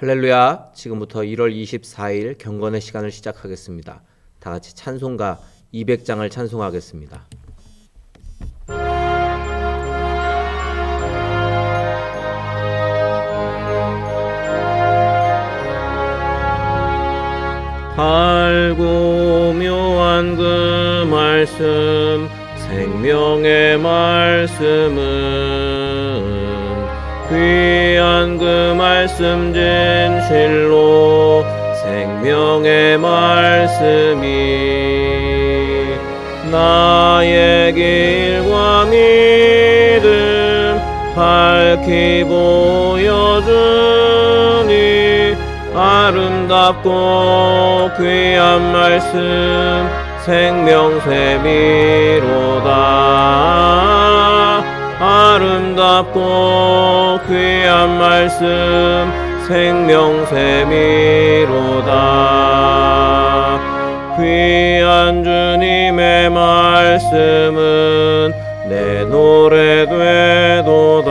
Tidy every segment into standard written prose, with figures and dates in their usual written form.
할렐루야. 지금부터 1월 24일 경건의 시간을 시작하겠습니다. 다 같이 찬송가 200장을 찬송하겠습니다. 밝고 묘한 그 말씀, 생명의 말씀은 귀한 그 말씀 진실로 생명의 말씀이 나의 길과 믿음 밝히 보여주니 아름답고 귀한 말씀 생명샘이로다. 아름답고 귀한 말씀 생명샘이로다. 귀한 주님의 말씀은 내 노래 되도다.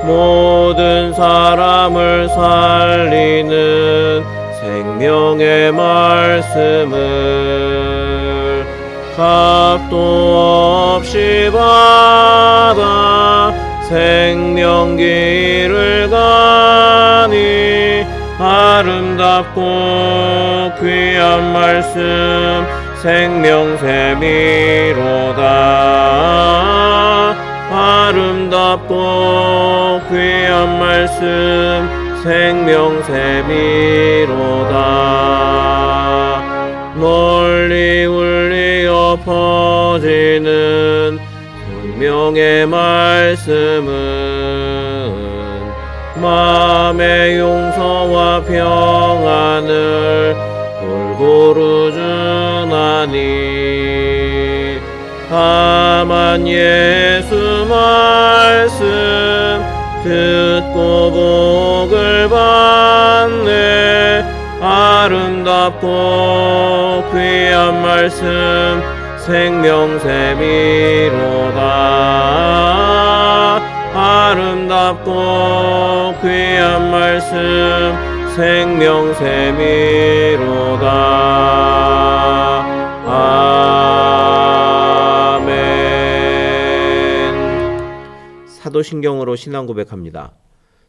모든 사람을 살리는 생명의 말씀을 값도 없이 받아 생명길을 가니 아름답고 귀한 말씀 생명샘이로다. 아름답고 귀한 말씀 생명샘이로다. 널리 울리어 퍼지는 생명의 말씀은 마음의 용서와 평안을 골고루 주나니 다만 예수 말씀 듣고 복을 받네. 아름답고 귀한 말씀 생명샘이로다. 아름답고 귀한 말씀 생명샘이로다. 아멘. 사도신경으로 신앙 고백합니다.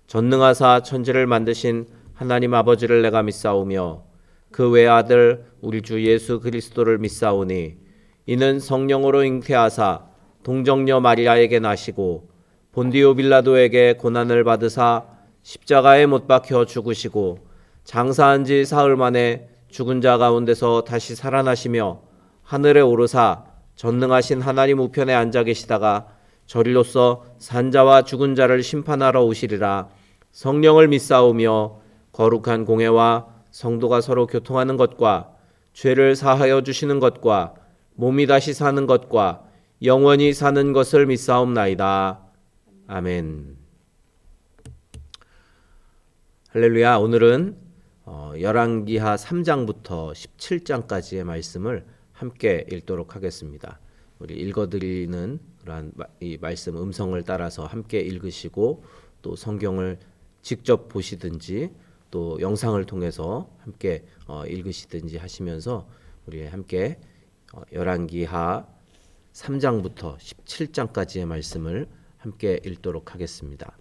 전능하사 천지를 만드신 하나님 아버지를 내가 믿사오며 그 외아들 우리 주 예수 그리스도를 믿사오니 이는 성령으로 잉태하사 동정녀 마리아에게 나시고 본디오 빌라도에게 고난을 받으사 십자가에 못 박혀 죽으시고 장사한 지 사흘 만에 죽은 자 가운데서 다시 살아나시며 하늘에 오르사 전능하신 하나님 우편에 앉아 계시다가 저리로서 산자와 죽은 자를 심판하러 오시리라. 성령을 믿사오며 거룩한 공회와 성도가 서로 교통하는 것과 죄를 사하여 주시는 것과 몸이 다시 사는 것과 영원히 사는 것을 믿사옵나이다. 아멘. 할렐루야. 오늘은 열왕기하 3장부터 17장까지의 말씀을 함께 읽도록 하겠습니다. 우리 읽어드리는 그러한 이 말씀 음성을 따라서 함께 읽으시고 또 성경을 직접 보시든지 또 영상을 통해서 함께 읽으시든지 하시면서 우리 함께 열왕기하 3장부터 17장까지의 말씀을 함께 읽도록 하겠습니다.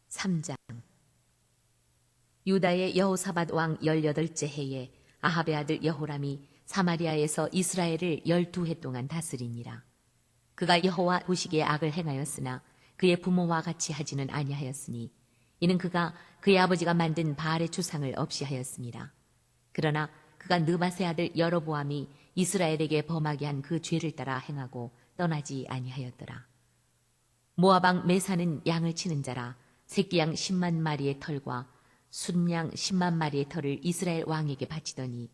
3장. 유다의 여호사밧 왕 18째 해에 아합의 아들 여호람이 사마리아에서 이스라엘을 12해 동안 다스리니라. 그가 여호와 보시기에 악을 행하였으나 그의 부모와 같이 하지는 아니하였으니 이는 그가 그의 아버지가 만든 바알의 주상을 없이 하였습니다. 그러나 그가 느밧의 아들 여로보암이 이스라엘에게 범하게 한 그 죄를 따라 행하고 떠나지 아니하였더라. 모압 왕 메사는 양을 치는 자라 새끼양 10만 마리의 털과 순양 10만 마리의 털을 이스라엘 왕에게 바치더니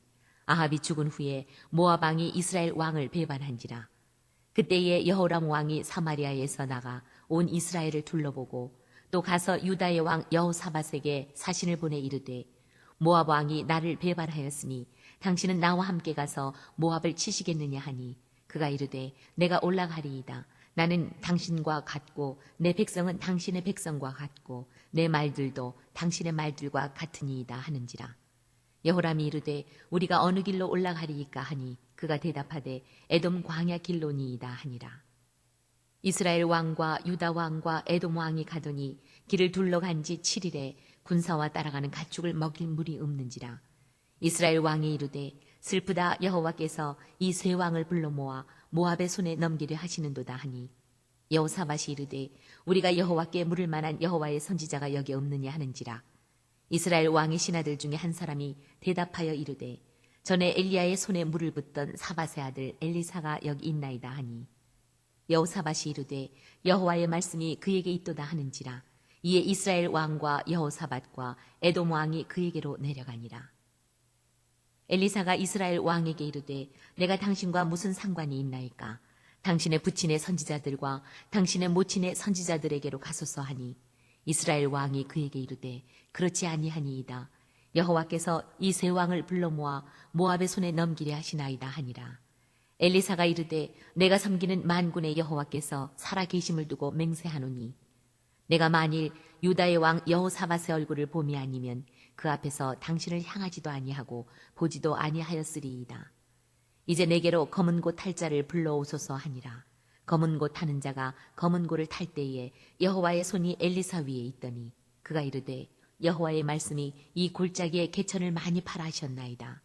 아합이 죽은 후에 모압 왕이 이스라엘 왕을 배반한지라. 그때에 여호람 왕이 사마리아에서 나가 온 이스라엘을 둘러보고 또 가서 유다의 왕 여호사밧에게 사신을 보내 이르되 모압 왕이 나를 배반하였으니 당신은 나와 함께 가서 모압을 치시겠느냐 하니 그가 이르되 내가 올라가리이다. 나는 당신과 같고 내 백성은 당신의 백성과 같고 내 말들도 당신의 말들과 같으니이다 하는지라. 여호람이 이르되 우리가 어느 길로 올라가리이까 하니 그가 대답하되 에돔 광야 길로니이다 하니라. 이스라엘 왕과 유다 왕과 에돔 왕이 가더니 길을 둘러간 지 7일에 군사와 따라가는 가축을 먹일 물이 없는지라. 이스라엘 왕이 이르되 슬프다. 여호와께서 이 세 왕을 불러 모아 모압의 손에 넘기려 하시는도다 하니 여호사밧이 이르되 우리가 여호와께 물을 만한 여호와의 선지자가 여기 없느냐 하는지라. 이스라엘 왕의 신하들 중에 한 사람이 대답하여 이르되 전에 엘리야의 손에 물을 붓던 사밧의 아들 엘리사가 여기 있나이다 하니 여호사밧이 이르되 여호와의 말씀이 그에게 있도다 하는지라. 이에 이스라엘 왕과 여호사밧과 에돔 왕이 그에게로 내려가니라. 엘리사가 이스라엘 왕에게 이르되 내가 당신과 무슨 상관이 있나이까? 당신의 부친의 선지자들과 당신의 모친의 선지자들에게로 가소서 하니 이스라엘 왕이 그에게 이르되 그렇지 아니하니이다. 여호와께서 이 세 왕을 불러 모아 모압의 손에 넘기려 하시나이다 하니라. 엘리사가 이르되 내가 섬기는 만군의 여호와께서 살아 계심을 두고 맹세하노니 내가 만일 유다의 왕 여호사밧의 얼굴을 봄이 아니면 그 앞에서 당신을 향하지도 아니하고 보지도 아니하였으리이다. 이제 내게로 검은 고 탈 자를 불러오소서 하니라. 검은 고 타는 자가 검은 고를 탈 때에 여호와의 손이 엘리사 위에 있더니 그가 이르되 여호와의 말씀이 이 골짜기에 개천을 많이 팔아 하셨나이다.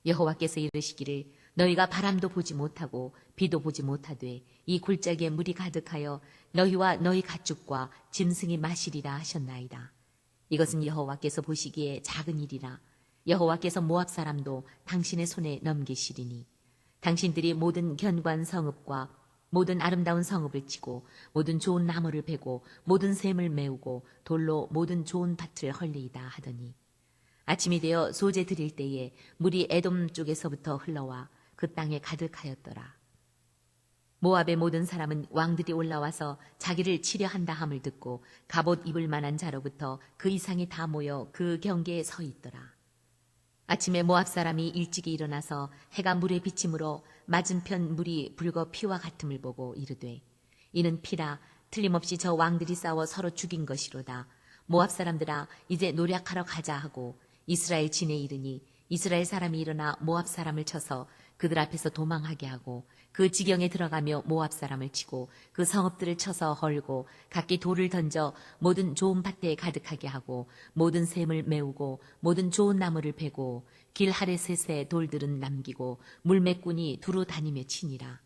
여호와께서 이르시기를 너희가 바람도 보지 못하고 비도 보지 못하되 이 골짜기에 물이 가득하여 너희와 너희 가축과 짐승이 마시리라 하셨나이다. 이것은 여호와께서 보시기에 작은 일이라. 여호와께서 모압 사람도 당신의 손에 넘기시리니 당신들이 모든 견고한 성읍과 모든 아름다운 성읍을 치고 모든 좋은 나무를 베고 모든 샘을 메우고 돌로 모든 좋은 밭을 헐리이다 하더니 아침이 되어 소재 드릴 때에 물이 에돔 쪽에서부터 흘러와 그 땅에 가득하였더라. 모압의 모든 사람은 왕들이 올라와서 자기를 치려 한다 함을 듣고 갑옷 입을 만한 자로부터 그 이상이 다 모여 그 경계에 서 있더라. 아침에 모압 사람이 일찍이 일어나서 해가 물에 비침으로 맞은편 물이 붉어 피와 같음을 보고 이르되 이는 피라. 틀림없이 저 왕들이 싸워 서로 죽인 것이로다. 모압 사람들아 이제 노략하러 가자 하고 이스라엘 진에 이르니 이스라엘 사람이 일어나 모압 사람을 쳐서 그들 앞에서 도망하게 하고 그 지경에 들어가며 모압 사람을 치고 그 성읍들을 쳐서 헐고 각기 돌을 던져 모든 좋은 밭에 가득하게 하고 모든 샘을 메우고 모든 좋은 나무를 베고 길 하레셋에 돌들은 남기고 물매꾼이 두루 다니며 치니라.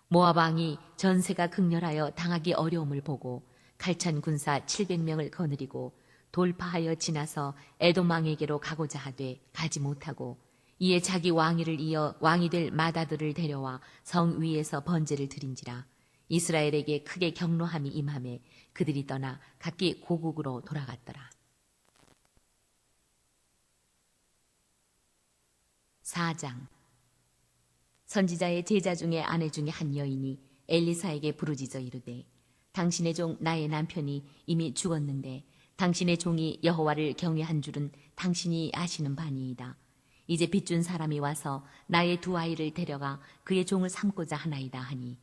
모압 왕이 전세가 극렬하여 당하기 어려움을 보고 칼찬 군사 700명을 거느리고 돌파하여 지나서 에돔 왕에게로 가고자 하되 가지 못하고 이에 자기 왕위를 이어 왕이 될 마다들을 데려와 성 위에서 번제를 드린지라. 이스라엘에게 크게 경노함이 임하매 그들이 떠나 각기 고국으로 돌아갔더라. 4장. 선지자의 제자 중에 아내 중에 한 여인이 엘리사에게 부르짖어 이르되 당신의 종 나의 남편이 이미 죽었는데 당신의 종이 여호와를 경외한 줄은 당신이 아시는 바니이다. 이제 빚준 사람이 와서 나의 두 아이를 데려가 그의 종을 삼고자 하나이다 하니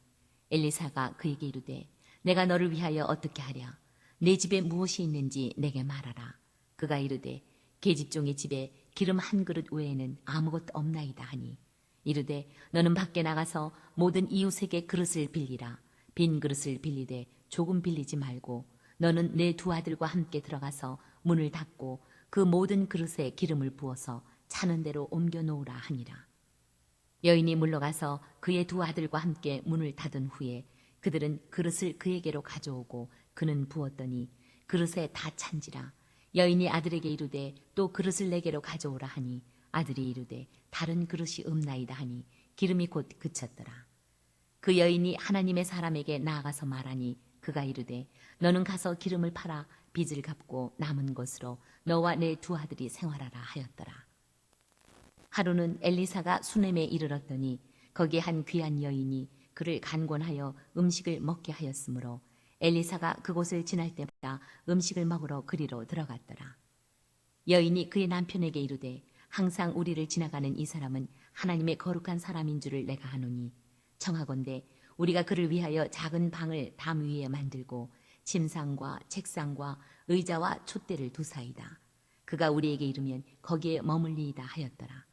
엘리사가 그에게 이르되 내가 너를 위하여 어떻게 하랴? 내 집에 무엇이 있는지 내게 말하라. 그가 이르되 계집종의 집에 기름 한 그릇 외에는 아무것도 없나이다 하니 이르되 너는 밖에 나가서 모든 이웃에게 그릇을 빌리라. 빈 그릇을 빌리되 조금 빌리지 말고 너는 내 두 아들과 함께 들어가서 문을 닫고 그 모든 그릇에 기름을 부어서 차는 대로 옮겨 놓으라 하니라. 여인이 물러가서 그의 두 아들과 함께 문을 닫은 후에 그들은 그릇을 그에게로 가져오고 그는 부었더니 그릇에 다 찬지라. 여인이 아들에게 이르되 또 그릇을 내게로 가져오라 하니 아들이 이르되 다른 그릇이 없나이다 하니 기름이 곧 그쳤더라. 그 여인이 하나님의 사람에게 나아가서 말하니 그가 이르되 너는 가서 기름을 팔아 빚을 갚고 남은 것으로 너와 내 두 아들이 생활하라 하였더라. 하루는 엘리사가 수넴에 이르렀더니 거기에 한 귀한 여인이 그를 간곤하여 음식을 먹게 하였으므로 엘리사가 그곳을 지날 때마다 음식을 먹으러 그리로 들어갔더라. 여인이 그의 남편에게 이르되 항상 우리를 지나가는 이 사람은 하나님의 거룩한 사람인 줄을 내가 아노니 청하건대 우리가 그를 위하여 작은 방을 담 위에 만들고 침상과 책상과 의자와 촛대를 두사이다. 그가 우리에게 이르면 거기에 머물리이다 하였더라.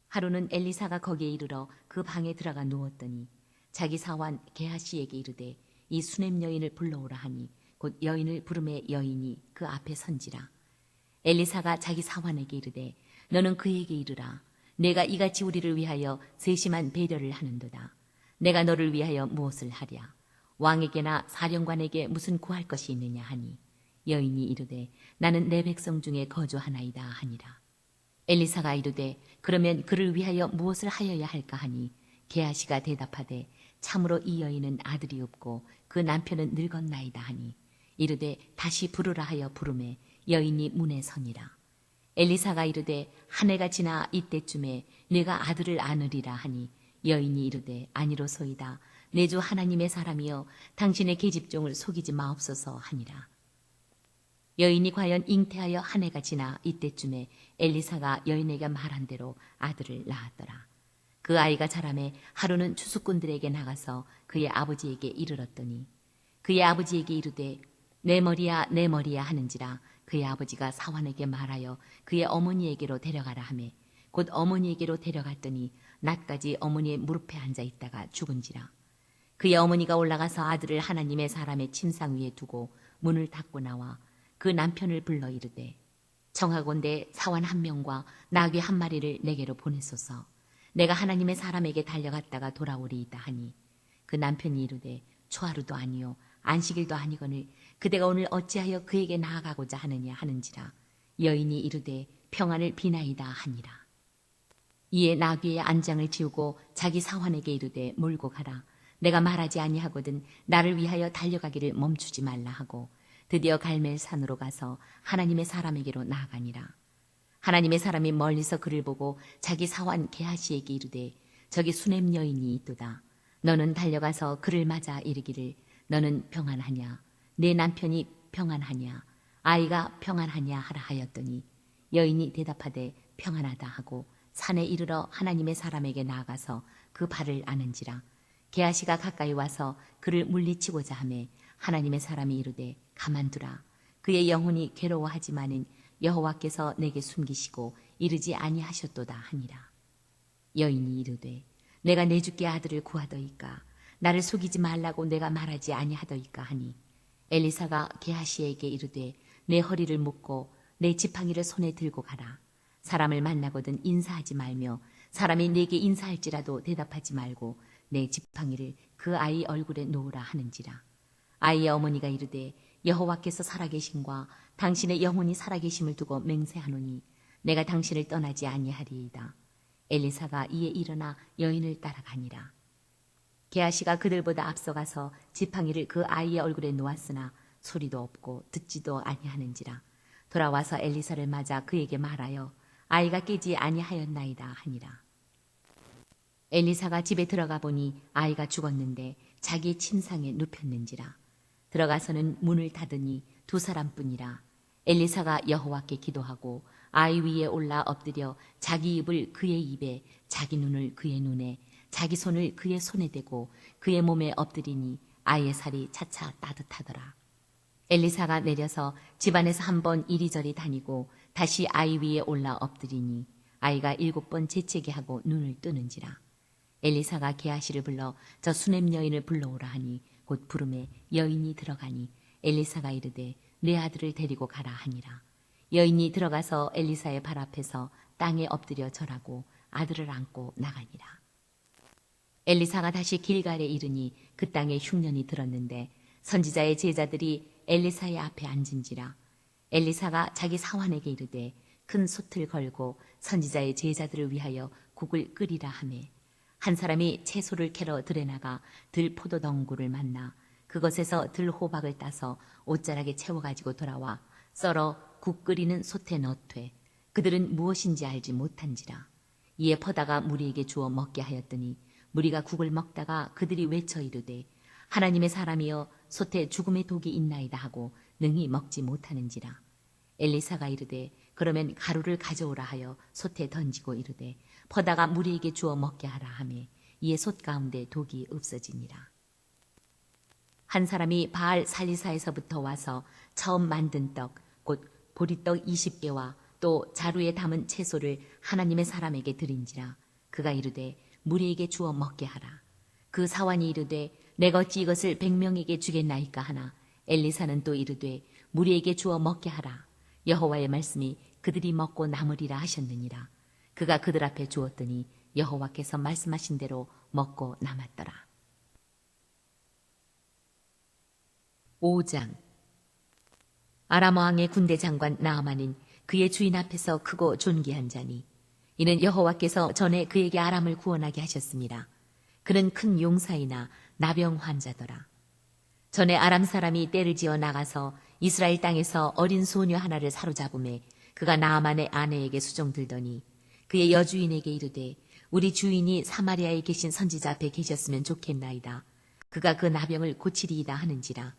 하루는 엘리사가 거기에 이르러 그 방에 들어가 누웠더니 자기 사환 게하시에게 이르되 이 수냄 여인을 불러오라 하니 곧 여인을 부름에 여인이 그 앞에 선지라. 엘리사가 자기 사환에게 이르되 너는 그에게 이르라. 내가 이같이 우리를 위하여 세심한 배려를 하는도다. 내가 너를 위하여 무엇을 하랴. 왕에게나 사령관에게 무슨 구할 것이 있느냐 하니 여인이 이르되 나는 내 백성 중에 거주하나이다 하니라. 엘리사가 이르되 그러면 그를 위하여 무엇을 하여야 할까 하니 게하시가 대답하되 참으로 이 여인은 아들이 없고 그 남편은 늙었나이다 하니 이르되 다시 부르라 하여 부르매 여인이 문에 서니라. 엘리사가 이르되 한 해가 지나 이때쯤에 내가 아들을 안으리라 하니 여인이 이르되 아니로소이다. 내 주 하나님의 사람이여 당신의 계집종을 속이지 마옵소서 하니라. 여인이 과연 잉태하여 한 해가 지나 이때쯤에 엘리사가 여인에게 말한 대로 아들을 낳았더라. 그 아이가 자라매 하루는 추수꾼들에게 나가서 그의 아버지에게 이르렀더니 그의 아버지에게 이르되 내 머리야 내 머리야 하는지라. 그의 아버지가 사환에게 말하여 그의 어머니에게로 데려가라 하매 곧 어머니에게로 데려갔더니 낮까지 어머니의 무릎에 앉아 있다가 죽은지라. 그의 어머니가 올라가서 아들을 하나님의 사람의 침상 위에 두고 문을 닫고 나와 그 남편을 불러 이르되 청하건대 사환 한 명과 나귀 한 마리를 내게로 보내소서. 내가 하나님의 사람에게 달려갔다가 돌아오리이다 하니 그 남편이 이르되 초하루도 아니요 안식일도 아니거늘 그대가 오늘 어찌하여 그에게 나아가고자 하느냐 하는지라. 여인이 이르되 평안을 비나이다 하니라. 이에 나귀의 안장을 지우고 자기 사환에게 이르되 몰고 가라. 내가 말하지 아니하거든 나를 위하여 달려가기를 멈추지 말라 하고 드디어 갈멜산으로 가서 하나님의 사람에게로 나아가니라. 하나님의 사람이 멀리서 그를 보고 자기 사환 게하시에게 이르되 저기 수냄 여인이 있도다. 너는 달려가서 그를 맞아 이르기를 너는 평안하냐 내 남편이 평안하냐 아이가 평안하냐 하라 하였더니 여인이 대답하되 평안하다 하고 산에 이르러 하나님의 사람에게 나아가서 그 발을 아는지라. 게하시가 가까이 와서 그를 물리치고자 하매 하나님의 사람이 이르되 가만두라. 그의 영혼이 괴로워하지만은 여호와께서 내게 숨기시고 이르지 아니하셨도다 하니라. 여인이 이르되 내가 내 주께 아들을 구하더이까 나를 속이지 말라고 내가 말하지 아니하더이까 하니 엘리사가 게하시에게 이르되 내 허리를 묶고 내 지팡이를 손에 들고 가라. 사람을 만나거든 인사하지 말며 사람이 내게 인사할지라도 대답하지 말고 내 지팡이를 그 아이 얼굴에 놓으라 하는지라. 아이의 어머니가 이르되 여호와께서 살아계심과 당신의 영혼이 살아계심을 두고 맹세하노니 내가 당신을 떠나지 아니하리이다. 엘리사가 이에 일어나 여인을 따라가니라. 게하시가 그들보다 앞서가서 지팡이를 그 아이의 얼굴에 놓았으나 소리도 없고 듣지도 아니하는지라. 돌아와서 엘리사를 맞아 그에게 말하여 아이가 깨지 아니하였나이다 하니라. 엘리사가 집에 들어가 보니 아이가 죽었는데 자기의 침상에 눕혔는지라. 들어가서는 문을 닫으니 두 사람뿐이라. 엘리사가 여호와께 기도하고 아이 위에 올라 엎드려 자기 입을 그의 입에 자기 눈을 그의 눈에 자기 손을 그의 손에 대고 그의 몸에 엎드리니 아이의 살이 차차 따뜻하더라. 엘리사가 내려서 집안에서 한 번 이리저리 다니고 다시 아이 위에 올라 엎드리니 아이가 7번 재채기 하고 눈을 뜨는지라. 엘리사가 게하시를 불러 저 수냄 여인을 불러오라 하니 곧 부름에 여인이 들어가니 엘리사가 이르되 내 아들을 데리고 가라 하니라. 여인이 들어가서 엘리사의 발 앞에서 땅에 엎드려 절하고 아들을 안고 나가니라. 엘리사가 다시 길갈에 이르니 그 땅에 흉년이 들었는데 선지자의 제자들이 엘리사의 앞에 앉은지라. 엘리사가 자기 사환에게 이르되 큰 솥을 걸고 선지자의 제자들을 위하여 국을 끓이라 하매 한 사람이 채소를 캐러 들에 나가 들 포도 덩굴을 만나 그것에서 들 호박을 따서 옷자락에 채워가지고 돌아와 썰어 국 끓이는 솥에 넣되 그들은 무엇인지 알지 못한지라. 이에 퍼다가 무리에게 주어 먹게 하였더니 무리가 국을 먹다가 그들이 외쳐 이르되 하나님의 사람이여 솥에 죽음의 독이 있나이다 하고 능히 먹지 못하는지라. 엘리사가 이르되 그러면 가루를 가져오라 하여 솥에 던지고 이르되 퍼다가 무리에게 주어 먹게 하라 하매 이에 솥 가운데 독이 없어지니라. 한 사람이 바알 살리사에서부터 와서 처음 만든 떡 곧 보리떡 20개와 또 자루에 담은 채소를 하나님의 사람에게 드린지라. 그가 이르되 무리에게 주어 먹게 하라. 그 사환이 이르되 내가 어찌 이것을 100명에게 주겠나이까 하나 엘리사는 또 이르되 무리에게 주어 먹게 하라. 여호와의 말씀이 그들이 먹고 남으리라 하셨느니라. 그가 그들 앞에 주었더니 여호와께서 말씀하신 대로 먹고 남았더라. 5장. 아람 왕의 군대 장관 나아만은 그의 주인 앞에서 크고 존귀한 자니 이는 여호와께서 전에 그에게 아람을 구원하게 하셨습니다. 그는 큰 용사이나 나병 환자더라. 전에 아람 사람이 떼를 지어 나가서 이스라엘 땅에서 어린 소녀 하나를 사로잡음에 그가 나아만의 아내에게 수종들더니 그의 여주인에게 이르되 우리 주인이 사마리아에 계신 선지자 앞에 계셨으면 좋겠나이다. 그가 그 나병을 고치리이다 하는지라.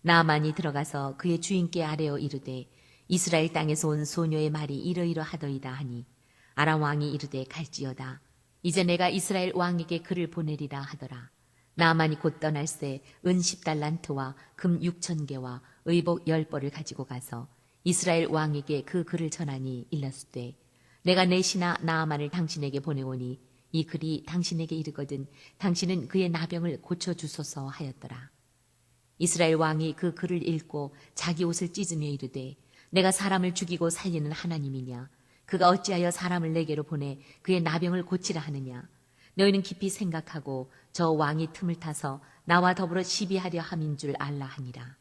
나아만이 들어가서 그의 주인께 아뢰어 이르되 이스라엘 땅에서 온 소녀의 말이 이러이러하더이다 하니 아람 왕이 이르되 갈지어다. 이제 내가 이스라엘 왕에게 글을 보내리라 하더라. 나아만이 곧 떠날새 은 10달란트와 금 6,000개와 의복 10벌을 가지고 가서 이스라엘 왕에게 그 글을 전하니 일렀으되 내가 내 신하 나아만을 당신에게 보내오니 이 글이 당신에게 이르거든 당신은 그의 나병을 고쳐주소서 하였더라. 이스라엘 왕이 그 글을 읽고 자기 옷을 찢으며 이르되 내가 사람을 죽이고 살리는 하나님이냐? 그가 어찌하여 사람을 내게로 보내 그의 나병을 고치라 하느냐? 너희는 깊이 생각하고 저 왕이 틈을 타서 나와 더불어 시비하려 함인 줄 알라 하니라.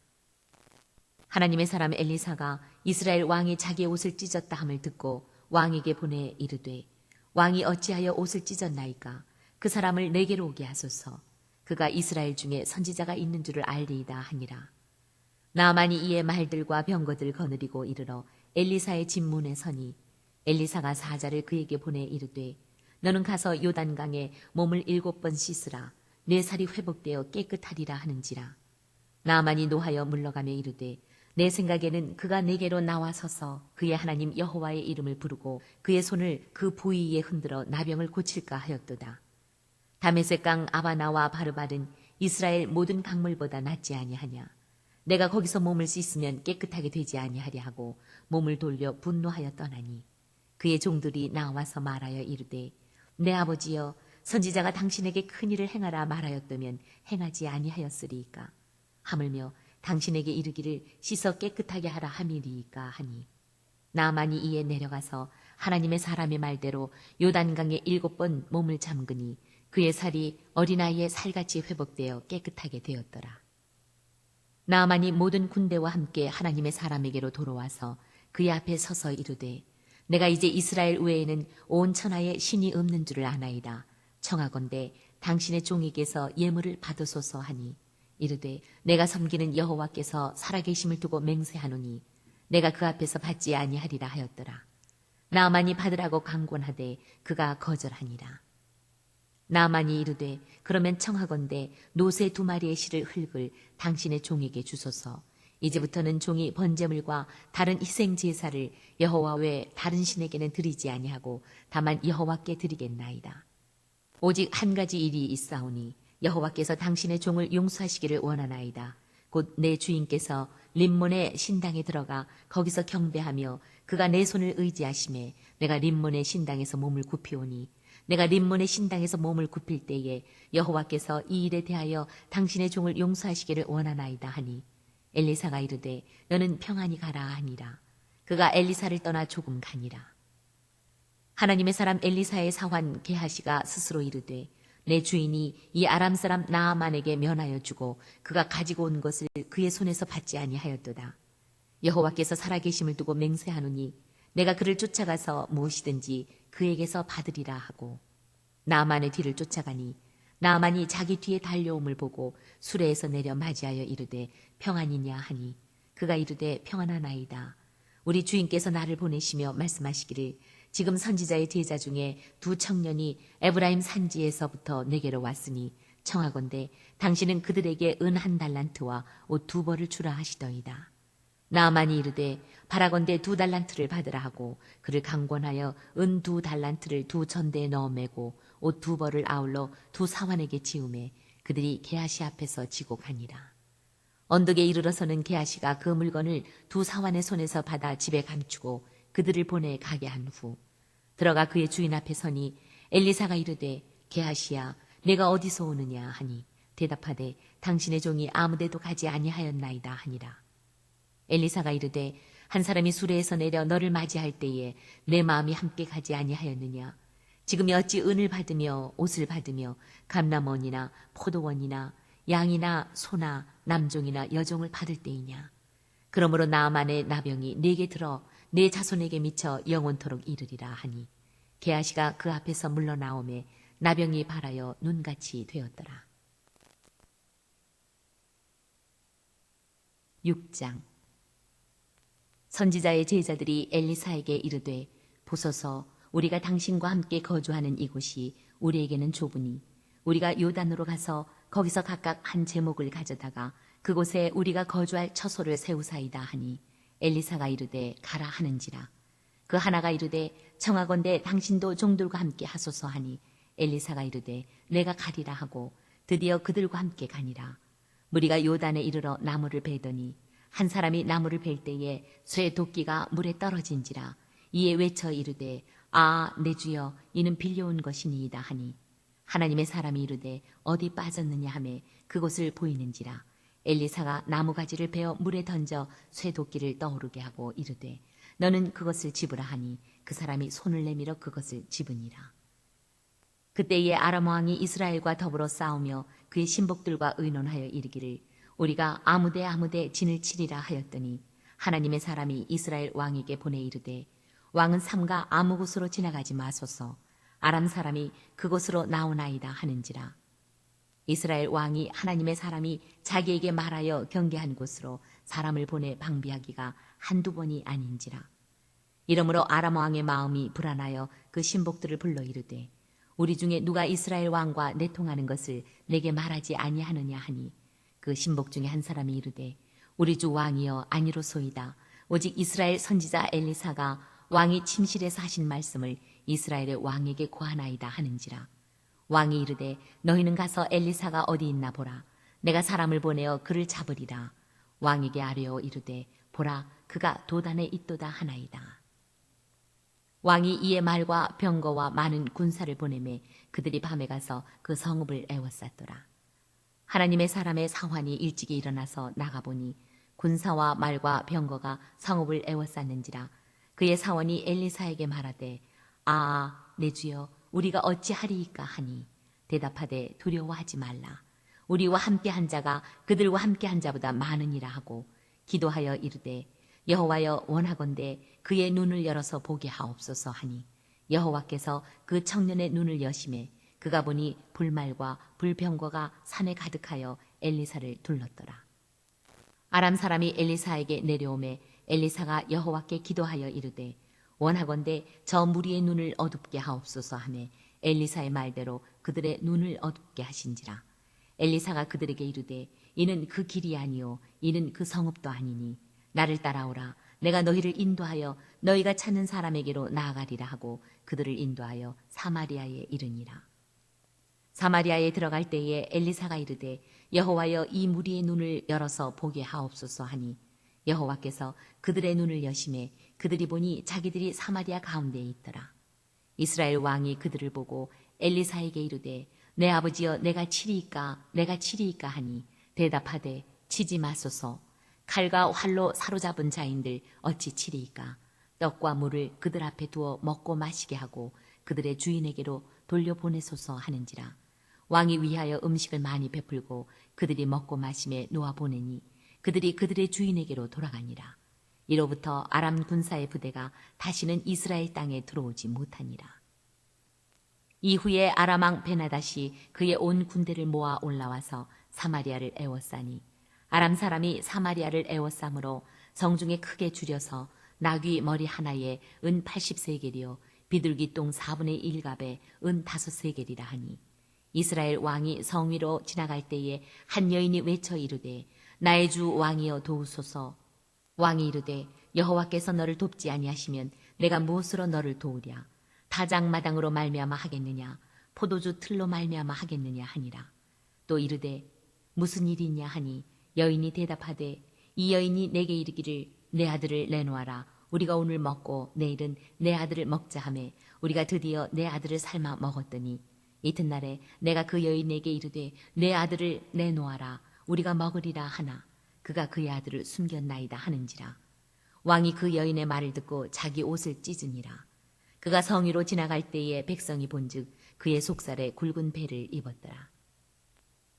하나님의 사람 엘리사가 이스라엘 왕이 자기의 옷을 찢었다 함을 듣고 왕에게 보내 이르되 왕이 어찌하여 옷을 찢었나이까? 그 사람을 내게로 오게 하소서. 그가 이스라엘 중에 선지자가 있는 줄을 알리이다 하니라. 나아만이 이에 말들과 병거들 거느리고 이르러 엘리사의 집문에 서니 엘리사가 사자를 그에게 보내 이르되 너는 가서 요단강에 몸을 7번 씻으라. 내 살이 회복되어 깨끗하리라 하는지라. 나아만이 노하여 물러가며 이르되 내 생각에는 그가 내게로 나와서서 그의 하나님 여호와의 이름을 부르고 그의 손을 그 부위에 흔들어 나병을 고칠까 하였도다. 다메섹 강 아바나와 바르발은 이스라엘 모든 강물보다 낫지 아니하냐. 내가 거기서 몸을 씻으면 깨끗하게 되지 아니하리 하고 몸을 돌려 분노하여 떠나니 그의 종들이 나와서 말하여 이르되 내 아버지여 선지자가 당신에게 큰일을 행하라 말하였다면 행하지 아니하였으리이까. 하물며 당신에게 이르기를 씻어 깨끗하게 하라 함이리이까 하니 나아만이 이에 내려가서 하나님의 사람의 말대로 요단강에 7번 몸을 잠그니 그의 살이 어린아이의 살같이 회복되어 깨끗하게 되었더라. 나아만이 모든 군대와 함께 하나님의 사람에게로 돌아와서 그의 앞에 서서 이르되 내가 이제 이스라엘 외에는 온 천하에 신이 없는 줄을 아나이다. 청하건대 당신의 종에게서 예물을 받으소서 하니 이르되 내가 섬기는 여호와께서 살아계심을 두고 맹세하노니 내가 그 앞에서 받지 아니하리라 하였더라. 나아만이 받으라고 강권하되 그가 거절하니라. 나아만이 이르되 그러면 청하건대 노새 2마리의 실을 흙을 당신의 종에게 주소서. 이제부터는 종이 번제물과 다른 희생 제사를 여호와 외 다른 신에게는 드리지 아니하고 다만 여호와께 드리겠나이다. 오직 한 가지 일이 있사오니 여호와께서 당신의 종을 용서하시기를 원하나이다. 곧 내 주인께서 림몬의 신당에 들어가 거기서 경배하며 그가 내 손을 의지하심에 내가 림몬의 신당에서 몸을 굽히오니 내가 림몬의 신당에서 몸을 굽힐 때에 여호와께서 이 일에 대하여 당신의 종을 용서하시기를 원하나이다 하니 엘리사가 이르되 너는 평안히 가라 하니라. 그가 엘리사를 떠나 조금 가니라. 하나님의 사람 엘리사의 사환 게하시가 스스로 이르되 내 주인이 이 아람 사람 나아만에게 면하여 주고 그가 가지고 온 것을 그의 손에서 받지 아니하였도다. 여호와께서 살아계심을 두고 맹세하노니 내가 그를 쫓아가서 무엇이든지 그에게서 받으리라 하고 나아만의 뒤를 쫓아가니 나아만이 자기 뒤에 달려옴을 보고 수레에서 내려 맞이하여 이르되 평안이냐 하니 그가 이르되 평안하나이다. 우리 주인께서 나를 보내시며 말씀하시기를 지금 선지자의 제자 중에 2 청년이 에브라임 산지에서부터 내게로 왔으니 청하건대 당신은 그들에게 은 1달란트와 옷 2벌을 주라 하시더이다. 나아만이 이르되 바라건대 2달란트를 받으라 하고 그를 강권하여 은 2달란트를 2전대에 넣어 매고 옷 2벌을 아울러 2사환에게 지우매 그들이 게하시 앞에서 지고 가니라. 언덕에 이르러서는 게하시가 그 물건을 2사환의 손에서 받아 집에 감추고 그들을 보내 가게 한 후 들어가 그의 주인 앞에 서니 엘리사가 이르되 게하시야 내가 어디서 오느냐 하니 대답하되 당신의 종이 아무데도 가지 아니하였나이다 하니라. 엘리사가 이르되 한 사람이 수레에서 내려 너를 맞이할 때에 내 마음이 함께 가지 아니하였느냐. 지금이 어찌 은을 받으며 옷을 받으며 감람원이나 포도원이나 양이나 소나 남종이나 여종을 받을 때이냐. 그러므로 나아만의 나병이 내게 들어 내 자손에게 미쳐 영원토록 이르리라 하니 게하시가 그 앞에서 물러나오매 나병이 발하여 눈같이 되었더라. 6장. 선지자의 제자들이 엘리사에게 이르되 보소서 우리가 당신과 함께 거주하는 이곳이 우리에게는 좁으니 우리가 요단으로 가서 거기서 각각 한 제목을 가져다가 그곳에 우리가 거주할 처소를 세우사이다 하니 엘리사가 이르되 가라 하는지라. 그 하나가 이르되 청하건대 당신도 종들과 함께 하소서 하니 엘리사가 이르되 내가 가리라 하고 드디어 그들과 함께 가니라. 무리가 요단에 이르러 나무를 베더니 한 사람이 나무를 벨 때에 쇠 도끼가 물에 떨어진지라. 이에 외쳐 이르되 아 내 주여 이는 빌려온 것이니이다 하니 하나님의 사람이 이르되 어디 빠졌느냐 하매 그곳을 보이는지라. 엘리사가 나무가지를 베어 물에 던져 쇠 도끼를 떠오르게 하고 이르되 너는 그것을 집으라 하니 그 사람이 손을 내밀어 그것을 집으니라. 그때에 아람 왕이 이스라엘과 더불어 싸우며 그의 신복들과 의논하여 이르기를 우리가 아무데 진을 치리라 하였더니 하나님의 사람이 이스라엘 왕에게 보내 이르되 왕은 삼가 아무 곳으로 지나가지 마소서 아람 사람이 그곳으로 나오나이다 하는지라. 이스라엘 왕이 하나님의 사람이 자기에게 말하여 경계한 곳으로 사람을 보내 방비하기가 한두 번이 아닌지라. 이러므로 아람 왕의 마음이 불안하여 그 신복들을 불러 이르되 우리 중에 누가 이스라엘 왕과 내통하는 것을 내게 말하지 아니하느냐 하니 그 신복 중에 한 사람이 이르되 우리 주 왕이여 아니로소이다. 오직 이스라엘 선지자 엘리사가 왕이 침실에서 하신 말씀을 이스라엘의 왕에게 고하나이다 하는지라. 왕이 이르되 너희는 가서 엘리사가 어디 있나 보라. 내가 사람을 보내어 그를 잡으리라. 왕에게 아뢰어 이르되 보라 그가 도단에 있도다 하나이다. 왕이 이에 말과 병거와 많은 군사를 보내매 그들이 밤에 가서 그 성읍을 에워쌌더라. 하나님의 사람의 사환이 일찍이 일어나서 나가보니 군사와 말과 병거가 성읍을 에워쌌는지라. 그의 사원이 엘리사에게 말하되 아 내 주여 우리가 어찌하리이까 하니 대답하되 두려워하지 말라. 우리와 함께한 자가 그들과 함께한 자보다 많으니라 하고 기도하여 이르되 여호와여 원하건대 그의 눈을 열어서 보게 하옵소서 하니 여호와께서 그 청년의 눈을 여심해 그가 보니 불말과 불병거가 산에 가득하여 엘리사를 둘렀더라. 아람 사람이 엘리사에게 내려오매 엘리사가 여호와께 기도하여 이르되 원하건대 저 무리의 눈을 어둡게 하옵소서 하매 엘리사의 말대로 그들의 눈을 어둡게 하신지라. 엘리사가 그들에게 이르되 이는 그 길이 아니요 이는 그 성읍도 아니니 나를 따라오라. 내가 너희를 인도하여 너희가 찾는 사람에게로 나아가리라 하고 그들을 인도하여 사마리아에 이르니라. 사마리아에 들어갈 때에 엘리사가 이르되 여호와여 이 무리의 눈을 열어서 보게 하옵소서 하니 여호와께서 그들의 눈을 여심해 그들이 보니 자기들이 사마리아 가운데에 있더라. 이스라엘 왕이 그들을 보고 엘리사에게 이르되 내 아버지여 내가 치리이까 하니 대답하되 치지 마소서. 칼과 활로 사로잡은 자인들 어찌 치리이까. 떡과 물을 그들 앞에 두어 먹고 마시게 하고 그들의 주인에게로 돌려보내소서 하는지라. 왕이 위하여 음식을 많이 베풀고 그들이 먹고 마심에 놓아 보내니 그들이 그들의 주인에게로 돌아가니라. 이로부터 아람 군사의 부대가 다시는 이스라엘 땅에 들어오지 못하니라. 이후에 아람 왕 베나닷이 그의 온 군대를 모아 올라와서 사마리아를 에워싸니 아람 사람이 사마리아를 에워싸므로 성중에 크게 줄여서 나귀 머리 하나에 은 80세겔이요 비둘기 똥 4분의 1갑에 은 5세겔이라 하니 이스라엘 왕이 성 위로 지나갈 때에 한 여인이 외쳐 이르되 나의 주 왕이여 도우소서. 왕이 이르되 여호와께서 너를 돕지 아니하시면 내가 무엇으로 너를 도우랴? 타작마당으로 말미암아 하겠느냐? 포도주 틀로 말미암아 하겠느냐 하니라. 또 이르되 무슨 일이냐 하니 여인이 대답하되 이 여인이 내게 이르기를 내 아들을 내놓아라. 우리가 오늘 먹고 내일은 내 아들을 먹자 하매 우리가 드디어 내 아들을 삶아 먹었더니 이튿날에 내가 그 여인에게 이르되 내 아들을 내놓아라. 우리가 먹으리라 하나 그가 그의 아들을 숨겼나이다 하는지라. 왕이 그 여인의 말을 듣고 자기 옷을 찢으니라. 그가 성위로 지나갈 때에 백성이 본즉 그의 속살에 굵은 배를 입었더라.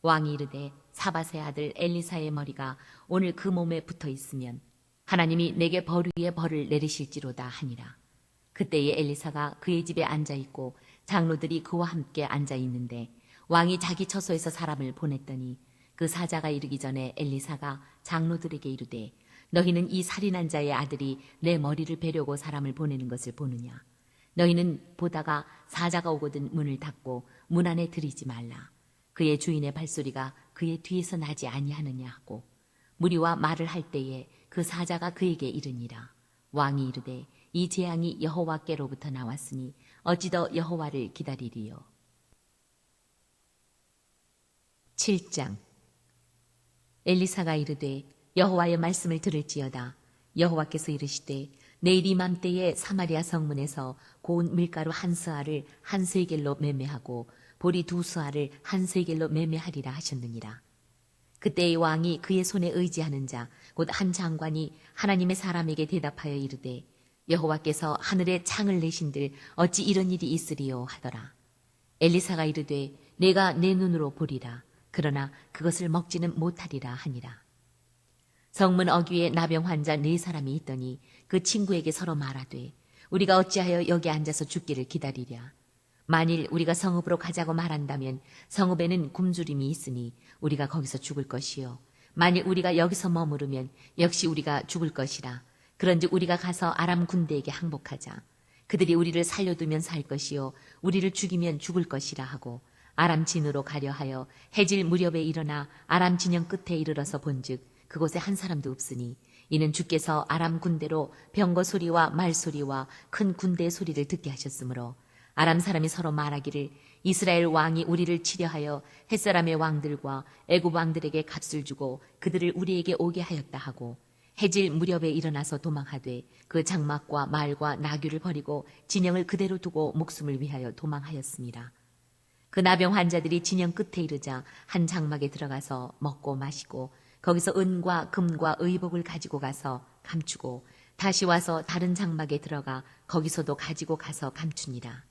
왕이 이르되 사밧의 아들 엘리사의 머리가 오늘 그 몸에 붙어 있으면 하나님이 내게 벌 위에 벌을 내리실지로다 하니라. 그때에 엘리사가 그의 집에 앉아 있고 장로들이 그와 함께 앉아 있는데 왕이 자기 처소에서 사람을 보냈더니 그 사자가 이르기 전에 엘리사가 장로들에게 이르되 너희는 이 살인한 자의 아들이 내 머리를 베려고 사람을 보내는 것을 보느냐? 너희는 보다가 사자가 오거든 문을 닫고 문 안에 들이지 말라. 그의 주인의 발소리가 그의 뒤에서 나지 아니하느냐 하고 무리와 말을 할 때에 그 사자가 그에게 이르니라. 왕이 이르되 이 재앙이 여호와께로부터 나왔으니 어찌 더 여호와를 기다리리요. 7장. 엘리사가 이르되 여호와의 말씀을 들을지어다. 여호와께서 이르시되 내일 이맘때에 사마리아 성문에서 고운 밀가루 한 스아를 한 세겔로 매매하고 보리 두 스아를 한 세겔로 매매하리라 하셨느니라. 그때의 왕이 그의 손에 의지하는 자 곧 한 장관이 하나님의 사람에게 대답하여 이르되 여호와께서 하늘에 창을 내신들 어찌 이런 일이 있으리요 하더라. 엘리사가 이르되 내가 내 눈으로 보리라. 그러나 그것을 먹지는 못하리라 하니라. 성문 어귀에 나병 환자 4사람이 있더니 그 친구에게 서로 말하되 우리가 어찌하여 여기 앉아서 죽기를 기다리랴. 만일 우리가 성읍으로 가자고 말한다면 성읍에는 굶주림이 있으니 우리가 거기서 죽을 것이요. 만일 우리가 여기서 머무르면 역시 우리가 죽을 것이라. 그런즉 우리가 가서 아람 군대에게 항복하자. 그들이 우리를 살려두면 살 것이요 우리를 죽이면 죽을 것이라 하고 아람 진으로 가려 하여 해질 무렵에 일어나 아람 진영 끝에 이르러서 본즉 그곳에 한 사람도 없으니 이는 주께서 아람 군대로 병거 소리와 말 소리와 큰 군대의 소리를 듣게 하셨으므로 아람 사람이 서로 말하기를 이스라엘 왕이 우리를 치려하여 햇사람의 왕들과 애굽 왕들에게 값을 주고 그들을 우리에게 오게 하였다 하고 해질 무렵에 일어나서 도망하되 그 장막과 말과 나귀를 버리고 진영을 그대로 두고 목숨을 위하여 도망하였습니다. 그 나병 환자들이 진영 끝에 이르자 한 장막에 들어가서 먹고 마시고 거기서 은과 금과 의복을 가지고 가서 감추고 다시 와서 다른 장막에 들어가 거기서도 가지고 가서 감추니라.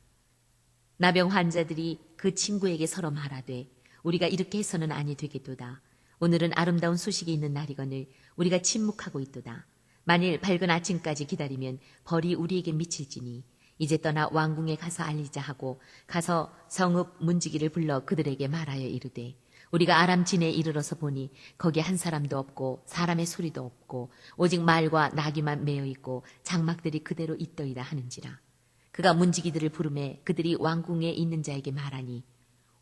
나병 환자들이 그 친구에게 서로 말하되 우리가 이렇게 해서는 아니 되겠도다. 오늘은 아름다운 소식이 있는 날이거늘 우리가 침묵하고 있도다. 만일 밝은 아침까지 기다리면 벌이 우리에게 미칠지니 이제 떠나 왕궁에 가서 알리자 하고 가서 성읍 문지기를 불러 그들에게 말하여 이르되 우리가 아람 진에 이르러서 보니 거기 한 사람도 없고 사람의 소리도 없고 오직 말과 나귀만 메어 있고 장막들이 그대로 있더이다 하는지라. 그가 문지기들을 부르매 그들이 왕궁에 있는 자에게 말하니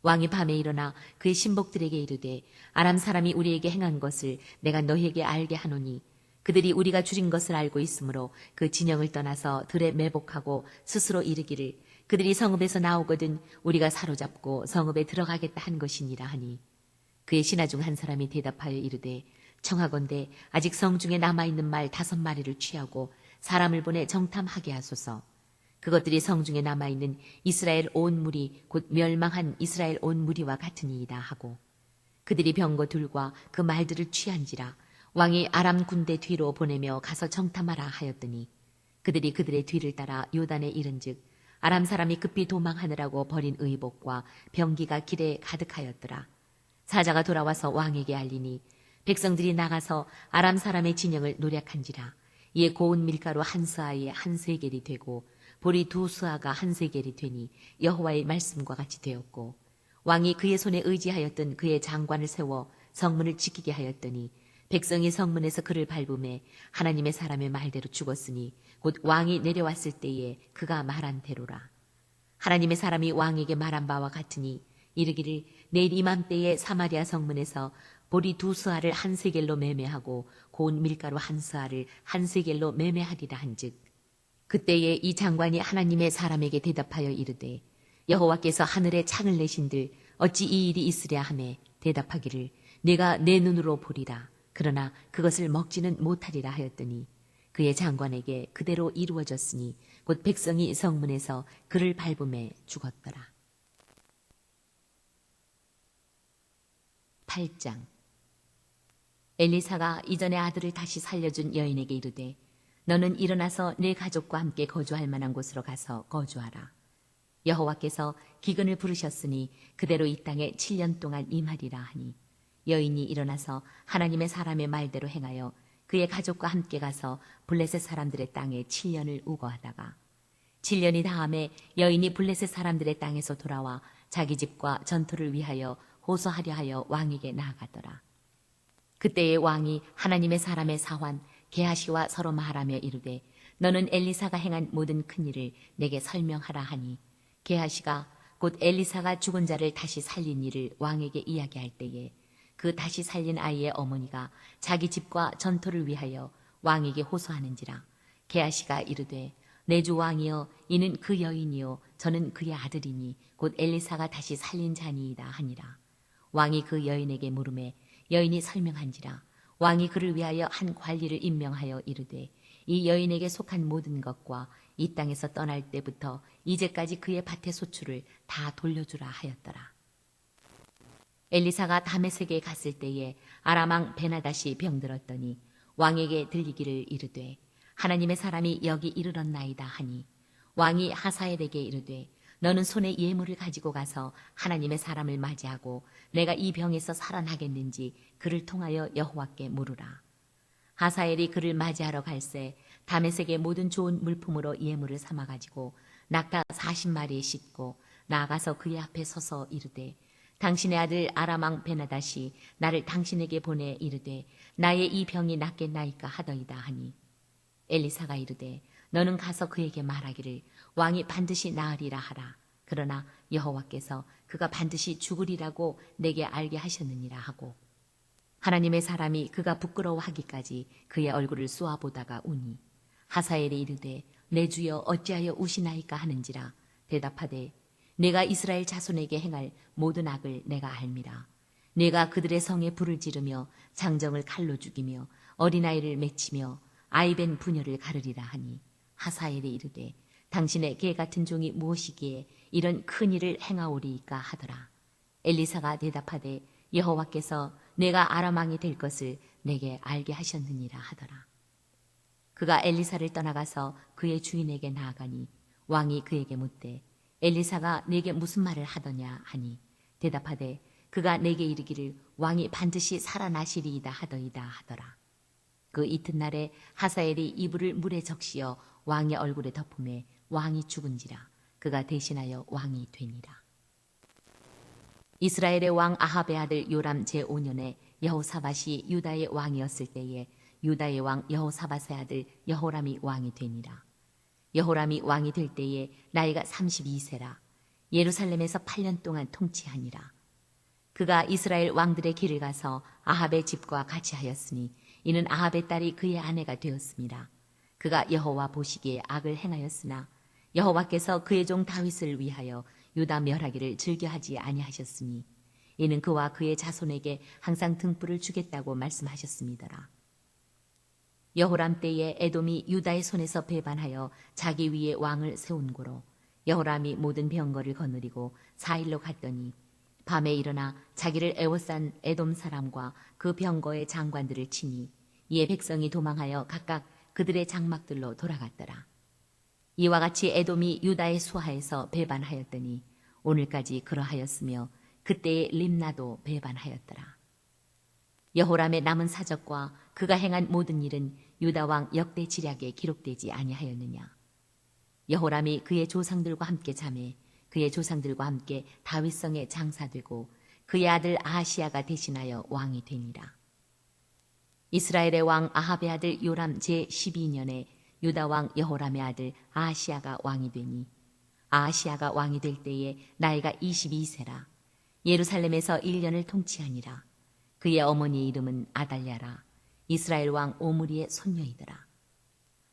왕이 밤에 일어나 그의 신복들에게 이르되 아람 사람이 우리에게 행한 것을 내가 너희에게 알게 하노니 그들이 우리가 줄인 것을 알고 있으므로 그 진영을 떠나서 들에 매복하고 스스로 이르기를 그들이 성읍에서 나오거든 우리가 사로잡고 성읍에 들어가겠다 한 것이니라 하니 그의 신하 중 한 사람이 대답하여 이르되 청하건대 아직 성중에 남아있는 말 5마리를 취하고 사람을 보내 정탐하게 하소서. 그것들이 성중에 남아있는 이스라엘 온 무리 곧 멸망한 이스라엘 온 무리와 같으니이다 하고 그들이 병거 둘과 그 말들을 취한지라. 왕이 아람 군대 뒤로 보내며 가서 정탐하라 하였더니 그들이 그들의 뒤를 따라 요단에 이른즉 아람 사람이 급히 도망하느라고 버린 의복과 병기가 길에 가득하였더라. 사자가 돌아와서 왕에게 알리니 백성들이 나가서 아람 사람의 진영을 노략한지라. 이에 고운 밀가루 한 스아에 한 세겔이 되고 보리 2스아가 한 세겔이 되니 여호와의 말씀과 같이 되었고 왕이 그의 손에 의지하였던 그의 장관을 세워 성문을 지키게 하였더니 백성이 성문에서 그를 밟음에 하나님의 사람의 말대로 죽었으니 곧 왕이 내려왔을 때에 그가 말한 대로라. 하나님의 사람이 왕에게 말한 바와 같으니 이르기를 내일 이맘때에 사마리아 성문에서 보리 2스아를 한 세겔로 매매하고 고운 밀가루 1스아를 한 세겔로 매매하리라 한즉 그때에 이 장관이 하나님의 사람에게 대답하여 이르되 여호와께서 하늘에 창을 내신들 어찌 이 일이 있으랴 하매 대답하기를 내가 내 눈으로 보리라 그러나 그것을 먹지는 못하리라 하였더니 그의 장관에게 그대로 이루어졌으니 곧 백성이 성문에서 그를 밟음에 죽었더라. 8장 엘리사가 이전에 아들을 다시 살려준 여인에게 이르되 너는 일어나서 내 가족과 함께 거주할 만한 곳으로 가서 거주하라. 여호와께서 기근을 부르셨으니 그대로 이 땅에 7년 동안 임하리라 하니 여인이 일어나서 하나님의 사람의 말대로 행하여 그의 가족과 함께 가서 블레셋 사람들의 땅에 7년을 우거하다가 7년이 다음에 여인이 블레셋 사람들의 땅에서 돌아와 자기 집과 전투를 위하여 호소하려 하여 왕에게 나아가더라. 그때의 왕이 하나님의 사람의 사환 게하시와 서로 말하며 이르되 너는 엘리사가 행한 모든 큰일을 내게 설명하라 하니 게하시가 곧 엘리사가 죽은 자를 다시 살린 일을 왕에게 이야기할 때에 그 다시 살린 아이의 어머니가 자기 집과 전토를 위하여 왕에게 호소하는지라 게하시가 이르되 내 주 왕이여 이는 그 여인이요 저는 그의 아들이니 곧 엘리사가 다시 살린 자니이다 하니라. 왕이 그 여인에게 물으매 여인이 설명한지라 왕이 그를 위하여 한 관리를 임명하여 이르되 이 여인에게 속한 모든 것과 이 땅에서 떠날 때부터 이제까지 그의 밭의 소출을 다 돌려주라 하였더라. 엘리사가 다메섹에 갔을 때에 아람 왕 베나닷이 병들었더니 왕에게 들리기를 이르되 하나님의 사람이 여기 이르렀나이다 하니 왕이 하사엘에게 이르되 너는 손에 예물을 가지고 가서 하나님의 사람을 맞이하고 내가 이 병에서 살아나겠는지 그를 통하여 여호와께 물으라. 하사엘이 그를 맞이하러 갈새 다메섹의 모든 좋은 물품으로 예물을 삼아 가지고 낙타 40마리에 싣고 나아가서 그의 앞에 서서 이르되 당신의 아들 아람 왕 베나닷이 나를 당신에게 보내 이르되 나의 이 병이 낫겠나이까 하더이다 하니 엘리사가 이르되 너는 가서 그에게 말하기를 왕이 반드시 나으리라 하라. 그러나 여호와께서 그가 반드시 죽으리라고 내게 알게 하셨느니라 하고 하나님의 사람이 그가 부끄러워하기까지 그의 얼굴을 쏘아보다가 우니 하사엘이 이르되 내 주여 어찌하여 우시나이까 하는지라 대답하되 내가 이스라엘 자손에게 행할 모든 악을 내가 알미라. 내가 그들의 성에 불을 지르며 장정을 칼로 죽이며 어린아이를 맺히며 아이벤 부녀를 가르리라 하니 하사엘이 이르되 당신의 개 같은 종이 무엇이기에 이런 큰 일을 행하오리이까 하더라. 엘리사가 대답하되 여호와께서 내가 아람 왕이 될 것을 내게 알게 하셨느니라 하더라. 그가 엘리사를 떠나가서 그의 주인에게 나아가니 왕이 그에게 묻되 엘리사가 내게 무슨 말을 하더냐 하니 대답하되 그가 내게 이르기를 왕이 반드시 살아나시리이다 하더이다 하더라. 그 이튿날에 하사엘이 이불을 물에 적시어 왕의 얼굴에 덮음에 왕이 죽은지라 그가 대신하여 왕이 되니라. 이스라엘의 왕 아합의 아들 요람 제5년에 여호사밧이 유다의 왕이었을 때에 유다의 왕 여호사밧의 아들 여호람이 왕이 되니라. 여호람이 왕이 될 때에 나이가 32세라 예루살렘에서 8년 동안 통치하니라. 그가 이스라엘 왕들의 길을 가서 아합의 집과 같이 하였으니 이는 아합의 딸이 그의 아내가 되었습니다. 그가 여호와 보시기에 악을 행하였으나 여호와께서 그의 종 다윗을 위하여 유다 멸하기를 즐겨하지 아니하셨으니 이는 그와 그의 자손에게 항상 등불을 주겠다고 말씀하셨습니다라. 여호람 때에 에돔이 유다의 손에서 배반하여 자기 위에 왕을 세운 고로 여호람이 모든 병거를 거느리고 4일로 갔더니 밤에 일어나 자기를 애워싼 에돔 사람과 그 병거의 장관들을 치니 이에 백성이 도망하여 각각 그들의 장막들로 돌아갔더라. 이와 같이 에돔이 유다의 수하에서 배반하였더니 오늘까지 그러하였으며 그때의 림나도 배반하였더라. 여호람의 남은 사적과 그가 행한 모든 일은 유다 왕 역대 지략에 기록되지 아니하였느냐. 여호람이 그의 조상들과 함께 자매 그의 조상들과 함께 다윗성에 장사되고 그의 아들 아하시야가 대신하여 왕이 되니라. 이스라엘의 왕 아합의 아들 요람 제12년에 유다 왕 여호람의 아들 아하시야가 왕이 되니 아하시야가 왕이 될 때에 나이가 22세라 예루살렘에서 1년을 통치하니라. 그의 어머니의 이름은 아달랴라. 이스라엘 왕 오므리의 손녀이더라.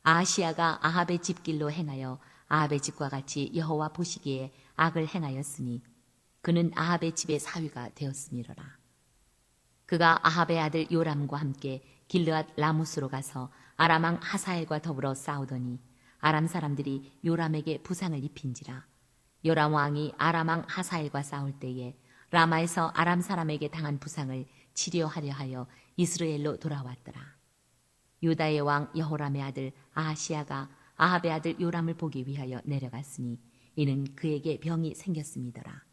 아하시야가 아합의 집길로 행하여 아합의 집과 같이 여호와 보시기에 악을 행하였으니 그는 아합의 집의 사위가 되었음이로라. 그가 아합의 아들 요람과 함께 길르앗 라모스로 가서 아람 왕 하사엘과 더불어 싸우더니 아람 사람들이 요람에게 부상을 입힌지라. 요람 왕이 아람 왕 하사엘과 싸울 때에 라마에서 아람 사람에게 당한 부상을 치료하려 하여 이스라엘로 돌아왔더라. 유다의 왕 여호람의 아들 아하시야가 아합의 아들 요람을 보기 위하여 내려갔으니 이는 그에게 병이 생겼음이더라.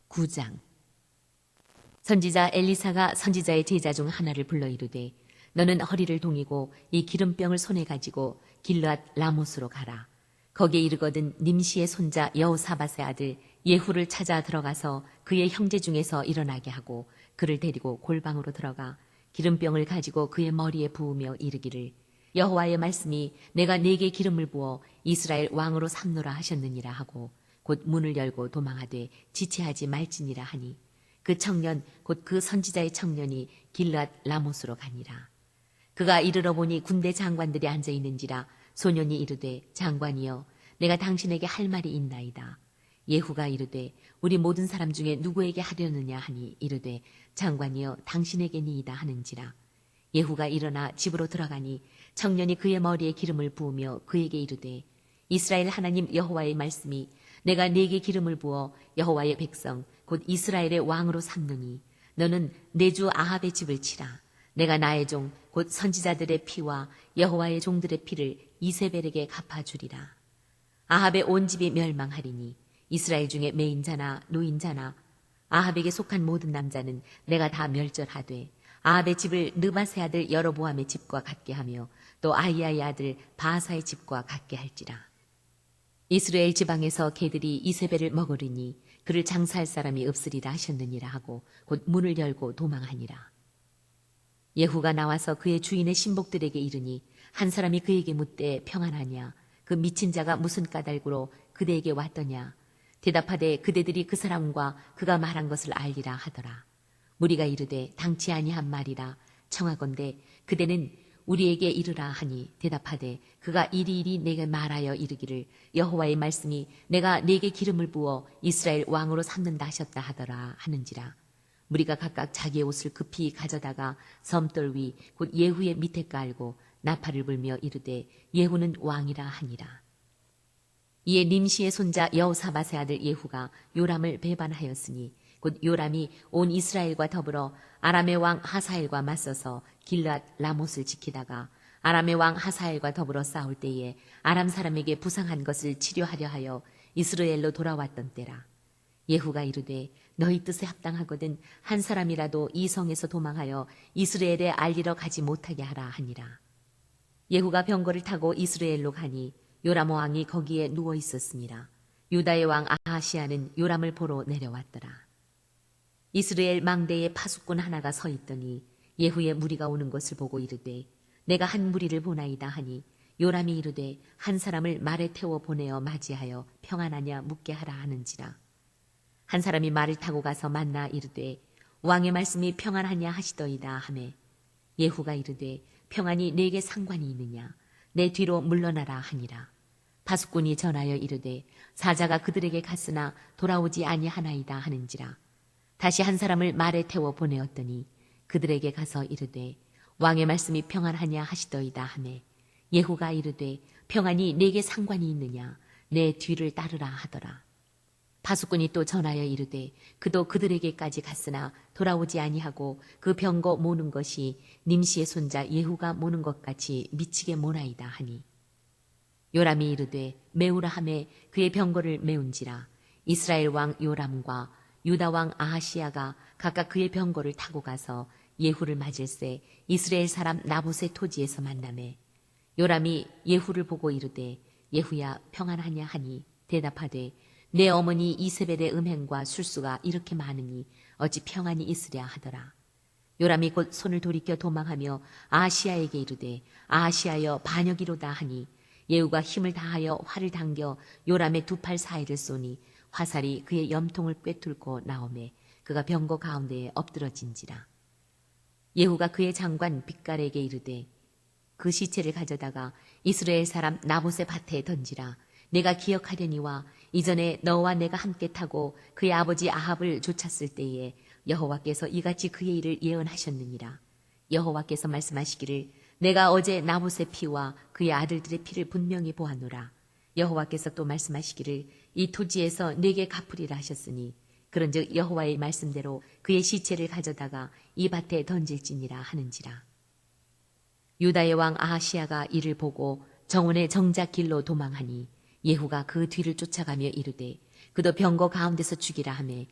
9장. 선지자 엘리사가 선지자의 제자 중 하나를 불러 이르되 너는 허리를 동이고 이 기름병을 손에 가지고 길르앗 라모스로 가라. 거기에 이르거든 님시의 손자 여호사밧의 아들 예후를 찾아 들어가서 그의 형제 중에서 일어나게 하고 그를 데리고 골방으로 들어가 기름병을 가지고 그의 머리에 부으며 이르기를 여호와의 말씀이 내가 네게 기름을 부어 이스라엘 왕으로 삼노라 하셨느니라 하고 곧 문을 열고 도망하되 지체하지 말지니라 하니 그 청년 곧 그 선지자의 청년이 길르앗 라모스로 가니라. 그가 이르러 보니 군대 장관들이 앉아 있는지라 소년이 이르되 장관이여 내가 당신에게 할 말이 있나이다. 예후가 이르되 우리 모든 사람 중에 누구에게 하려느냐 하니 이르되 장관이여 당신에게니이다 하는지라. 예후가 일어나 집으로 들어가니 청년이 그의 머리에 기름을 부으며 그에게 이르되 이스라엘 하나님 여호와의 말씀이 내가 네게 기름을 부어 여호와의 백성 곧 이스라엘의 왕으로 삼느니 너는 내 주 아합의 집을 치라. 내가 나의 종 곧 선지자들의 피와 여호와의 종들의 피를 이세벨에게 갚아주리라. 아합의 온 집이 멸망하리니 이스라엘 중에 매인자나 노인자나 아합에게 속한 모든 남자는 내가 다 멸절하되 아합의 집을 느바세 아들 여로보암의 집과 같게 하며 또 아히야의 아들 바하사의 집과 같게 할지라. 이스라엘 지방에서 개들이 이세벨을 먹으리니 그를 장사할 사람이 없으리라 하셨느니라 하고 곧 문을 열고 도망하니라. 예후가 나와서 그의 주인의 신복들에게 이르니 한 사람이 그에게 묻되 평안하냐 그 미친 자가 무슨 까닭으로 그대에게 왔더냐 대답하되 그대들이 그 사람과 그가 말한 것을 알리라 하더라. 무리가 이르되 당치 아니한 말이라 청하건대 그대는 우리에게 이르라 하니 대답하되 그가 이리이리 내게 말하여 이르기를 여호와의 말씀이 내가 네게 기름을 부어 이스라엘 왕으로 삼는다 하셨다 하더라 하는지라. 무리가 각각 자기의 옷을 급히 가져다가 섬돌 위 곧 예후의 밑에 깔고 나팔을 불며 이르되 예후는 왕이라 하니라. 이에 님시의 손자 여호사밧의 아들 예후가 요람을 배반하였으니 곧 요람이 온 이스라엘과 더불어 아람의 왕 하사엘과 맞서서 길르앗 라못을 지키다가 아람의 왕 하사엘과 더불어 싸울 때에 아람 사람에게 부상한 것을 치료하려 하여 이스라엘로 돌아왔던 때라. 예후가 이르되 너희 뜻에 합당하거든 한 사람이라도 이 성에서 도망하여 이스라엘에 알리러 가지 못하게 하라 하니라. 예후가 병거를 타고 이스라엘로 가니 요람 왕이 거기에 누워 있었습니다. 유다의 왕 아하시야는 요람을 보러 내려왔더라. 이스라엘 망대에 파수꾼 하나가 서 있더니 예후의 무리가 오는 것을 보고 이르되 내가 한 무리를 보나이다 하니 요람이 이르되 한 사람을 말에 태워 보내어 맞이하여 평안하냐 묻게 하라 하는지라. 한 사람이 말을 타고 가서 만나 이르되 왕의 말씀이 평안하냐 하시더이다 하매 예후가 이르되 평안이 내게 상관이 있느냐 내 뒤로 물러나라 하니라. 파수꾼이 전하여 이르되 사자가 그들에게 갔으나 돌아오지 아니하나이다 하는지라. 다시 한 사람을 말에 태워 보내었더니 그들에게 가서 이르되 왕의 말씀이 평안하냐 하시더이다 하매 예후가 이르되 평안이 내게 상관이 있느냐 내 뒤를 따르라 하더라. 파수꾼이 또 전하여 이르되 그도 그들에게까지 갔으나 돌아오지 아니하고 그 병거 모는 것이 님시의 손자 예후가 모는 것 같이 미치게 모나이다 하니 요람이 이르되 메우라 하매 그의 병거를 메운지라. 이스라엘 왕 요람과 유다 왕 아하시야가 각각 그의 병거를 타고 가서 예후를 맞을새 이스라엘 사람 나봇의 토지에서 만나매 요람이 예후를 보고 이르되 예후야 평안하냐 하니 대답하되 내 어머니 이세벨의 음행과 술수가 이렇게 많으니 어찌 평안이 있으랴 하더라. 요람이 곧 손을 돌이켜 도망하며 아하시야에게 이르되 아하시야여 반역이로다 하니 예후가 힘을 다하여 활을 당겨 요람의 두 팔 사이를 쏘니 화살이 그의 염통을 꿰뚫고 나오매 그가 병거 가운데에 엎드러진지라. 예후가 그의 장관 빅갈에게 이르되 그 시체를 가져다가 이스라엘 사람 나봇의 밭에 던지라. 내가 기억하려니와 이전에 너와 내가 함께 타고 그의 아버지 아합을 쫓았을 때에 여호와께서 이같이 그의 일을 예언하셨느니라. 여호와께서 말씀하시기를 내가 어제 나봇의 피와 그의 아들들의 피를 분명히 보았노라. 여호와께서 또 말씀하시기를 이 토지에서 내게 갚으리라 하셨으니 그런즉 여호와의 말씀대로 그의 시체를 가져다가 이 밭에 던질지니라 하는지라. 유다의 왕 아하시아가 이를 보고 정원의 정작 길로 도망하니 예후가 그 뒤를 쫓아가며 이르되 그도 병거 가운데서 죽이라 하매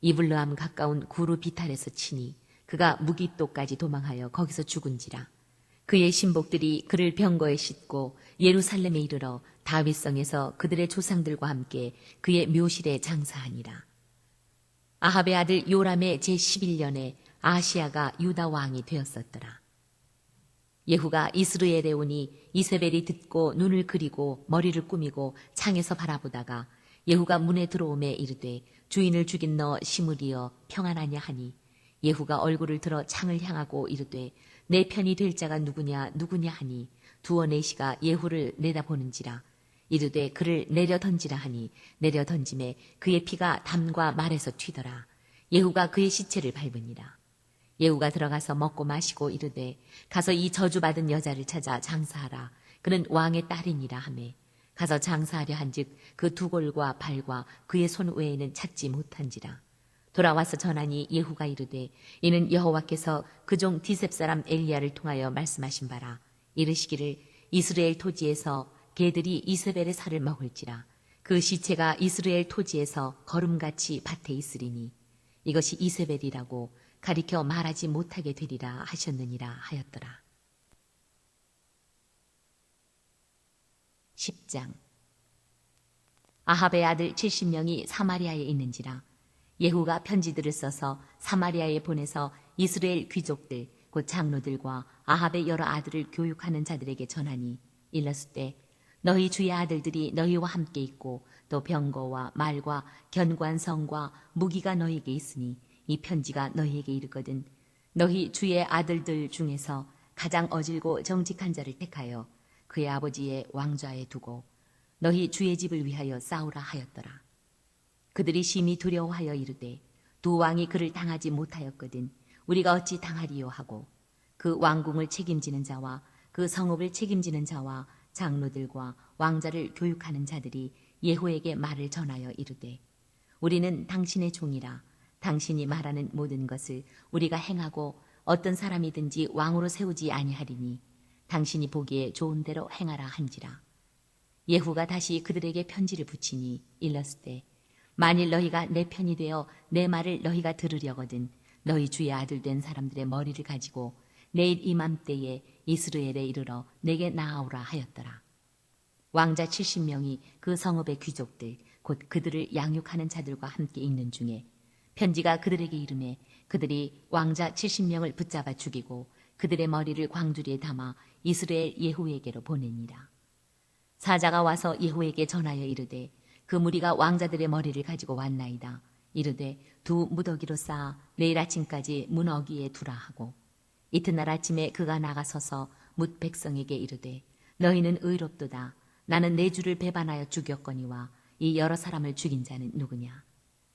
이블르함 가까운 구루 비탈에서 치니 그가 무기또까지 도망하여 거기서 죽은지라. 그의 신복들이 그를 병거에 싣고 예루살렘에 이르러 다윗성에서 그들의 조상들과 함께 그의 묘실에 장사하니라. 아합의 아들 요람의 제11년에 아하시아가 유다 왕이 되었었더라. 예후가 이스라엘에 오니 이세벨이 듣고 눈을 그리고 머리를 꾸미고 창에서 바라보다가 예후가 문에 들어오매 이르되 주인을 죽인 너 시므리여 평안하냐 하니 예후가 얼굴을 들어 창을 향하고 이르되 내 편이 될 자가 누구냐 누구냐 하니 두어 네시가 예후를 내다보는지라. 이르되 그를 내려 던지라 하니 내려 던짐에 그의 피가 담과 말에서 튀더라. 예후가 그의 시체를 밟으니라. 예후가 들어가서 먹고 마시고 이르되 가서 이 저주받은 여자를 찾아 장사하라. 그는 왕의 딸이니라 하매 가서 장사하려 한즉 그 두 골과 발과 그의 손 외에는 찾지 못한지라. 돌아와서 전하니 예후가 이르되 이는 여호와께서 그종 디셉 사람 엘리야를 통하여 말씀하신 바라. 이르시기를 이스라엘 토지에서 개들이 이세벨의 살을 먹을지라. 그 시체가 이스라엘 토지에서 거름같이 밭에 있으리니 이것이 이세벨이라고 가리켜 말하지 못하게 되리라 하셨느니라 하였더라. 10장. 아합의 아들 70명이 사마리아에 있는지라. 예후가 편지들을 써서 사마리아에 보내서 이스라엘 귀족들 곧 장로들과 아합의 여러 아들을 교육하는 자들에게 전하니 일렀을 너희 주의 아들들이 너희와 함께 있고 또 병거와 말과 견고한 성과 무기가 너희에게 있으니 이 편지가 너희에게 이르거든 너희 주의 아들들 중에서 가장 어질고 정직한 자를 택하여 그의 아버지의 왕좌에 두고 너희 주의 집을 위하여 싸우라 하였더라. 그들이 심히 두려워하여 이르되 두 왕이 그를 당하지 못하였거든 우리가 어찌 당하리요 하고 그 왕궁을 책임지는 자와 그 성읍을 책임지는 자와 장로들과 왕자를 교육하는 자들이 예후에게 말을 전하여 이르되 우리는 당신의 종이라 당신이 말하는 모든 것을 우리가 행하고 어떤 사람이든지 왕으로 세우지 아니하리니 당신이 보기에 좋은 대로 행하라 한지라. 예후가 다시 그들에게 편지를 붙이니 일렀을 만일 너희가 내 편이 되어 내 말을 너희가 들으려거든 너희 주의 아들 된 사람들의 머리를 가지고 내일 이맘때에 이스라엘에 이르러 내게 나아오라 하였더라. 왕자 70명이 그 성읍의 귀족들 곧 그들을 양육하는 자들과 함께 있는 중에 편지가 그들에게 이르매 그들이 왕자 70명을 붙잡아 죽이고 그들의 머리를 광주리에 담아 이스라엘 예후에게로 보내니라. 사자가 와서 예후에게 전하여 이르되 그 무리가 왕자들의 머리를 가지고 왔나이다. 이르되 두 무더기로 쌓아 내일 아침까지 문 어귀에 두라 하고 이튿날 아침에 그가 나가서서 뭇 백성에게 이르되 너희는 의롭도다. 나는 내 주를 배반하여 죽였거니와 이 여러 사람을 죽인 자는 누구냐.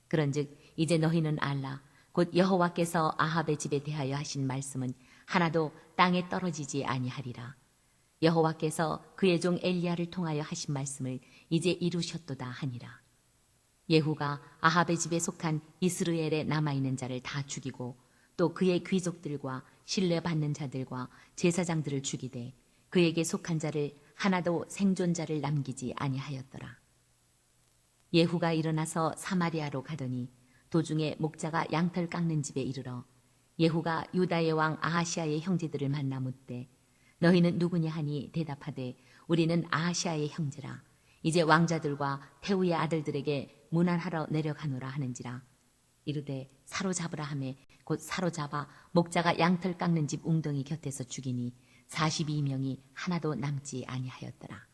그런즉 이제 너희는 알라. 곧 여호와께서 아합의 집에 대하여 하신 말씀은 하나도 땅에 떨어지지 아니하리라. 여호와께서 그의 종 엘리야를 통하여 하신 말씀을 이제 이루셨도다 하니라. 예후가 아합의 집에 속한 이스라엘에 남아있는 자를 다 죽이고 또 그의 귀족들과 신뢰받는 자들과 제사장들을 죽이되 그에게 속한 자를 하나도 생존자를 남기지 아니하였더라. 예후가 일어나서 사마리아로 가더니 도중에 목자가 양털 깎는 집에 이르러 예후가 유다의 왕 아하시아의 형제들을 만나 묻되 너희는 누구냐 하니 대답하되 우리는 아하시아의 형제라. 이제 왕자들과 태우의 아들들에게 문안하러 내려가노라 하는지라. 이르되 사로잡으라 하매 곧 사로잡아 목자가 양털 깎는 집 웅덩이 곁에서 죽이니 42명이 하나도 남지 아니하였더라.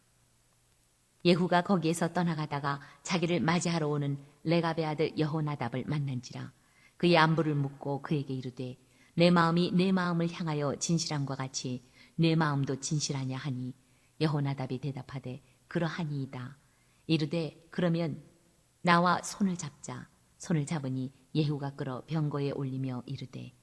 예후가 거기에서 떠나가다가 자기를 맞이하러 오는 레갑의 아들 여호나답을 만난지라. 그의 안부를 묻고 그에게 이르되 내 마음이 내 마음을 향하여 진실함과 같이 내 마음도 진실하냐 하니 여호나답이 대답하되 그러하니이다. 이르되 그러면 나와 손을 잡자. 손을 잡으니 예후가 끌어 병거에 올리며 이르되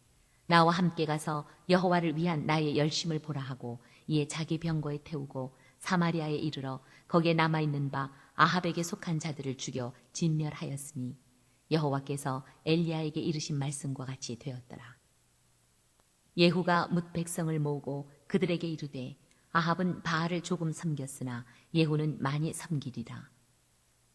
나와 함께 가서 여호와를 위한 나의 열심을 보라 하고 이에 자기 병거에 태우고 사마리아에 이르러 거기에 남아있는 바 아합에게 속한 자들을 죽여 진멸하였으니 여호와께서 엘리야에게 이르신 말씀과 같이 되었더라. 예후가 뭇 백성을 모으고 그들에게 이르되 아합은 바알을 조금 섬겼으나 예후는 많이 섬기리라.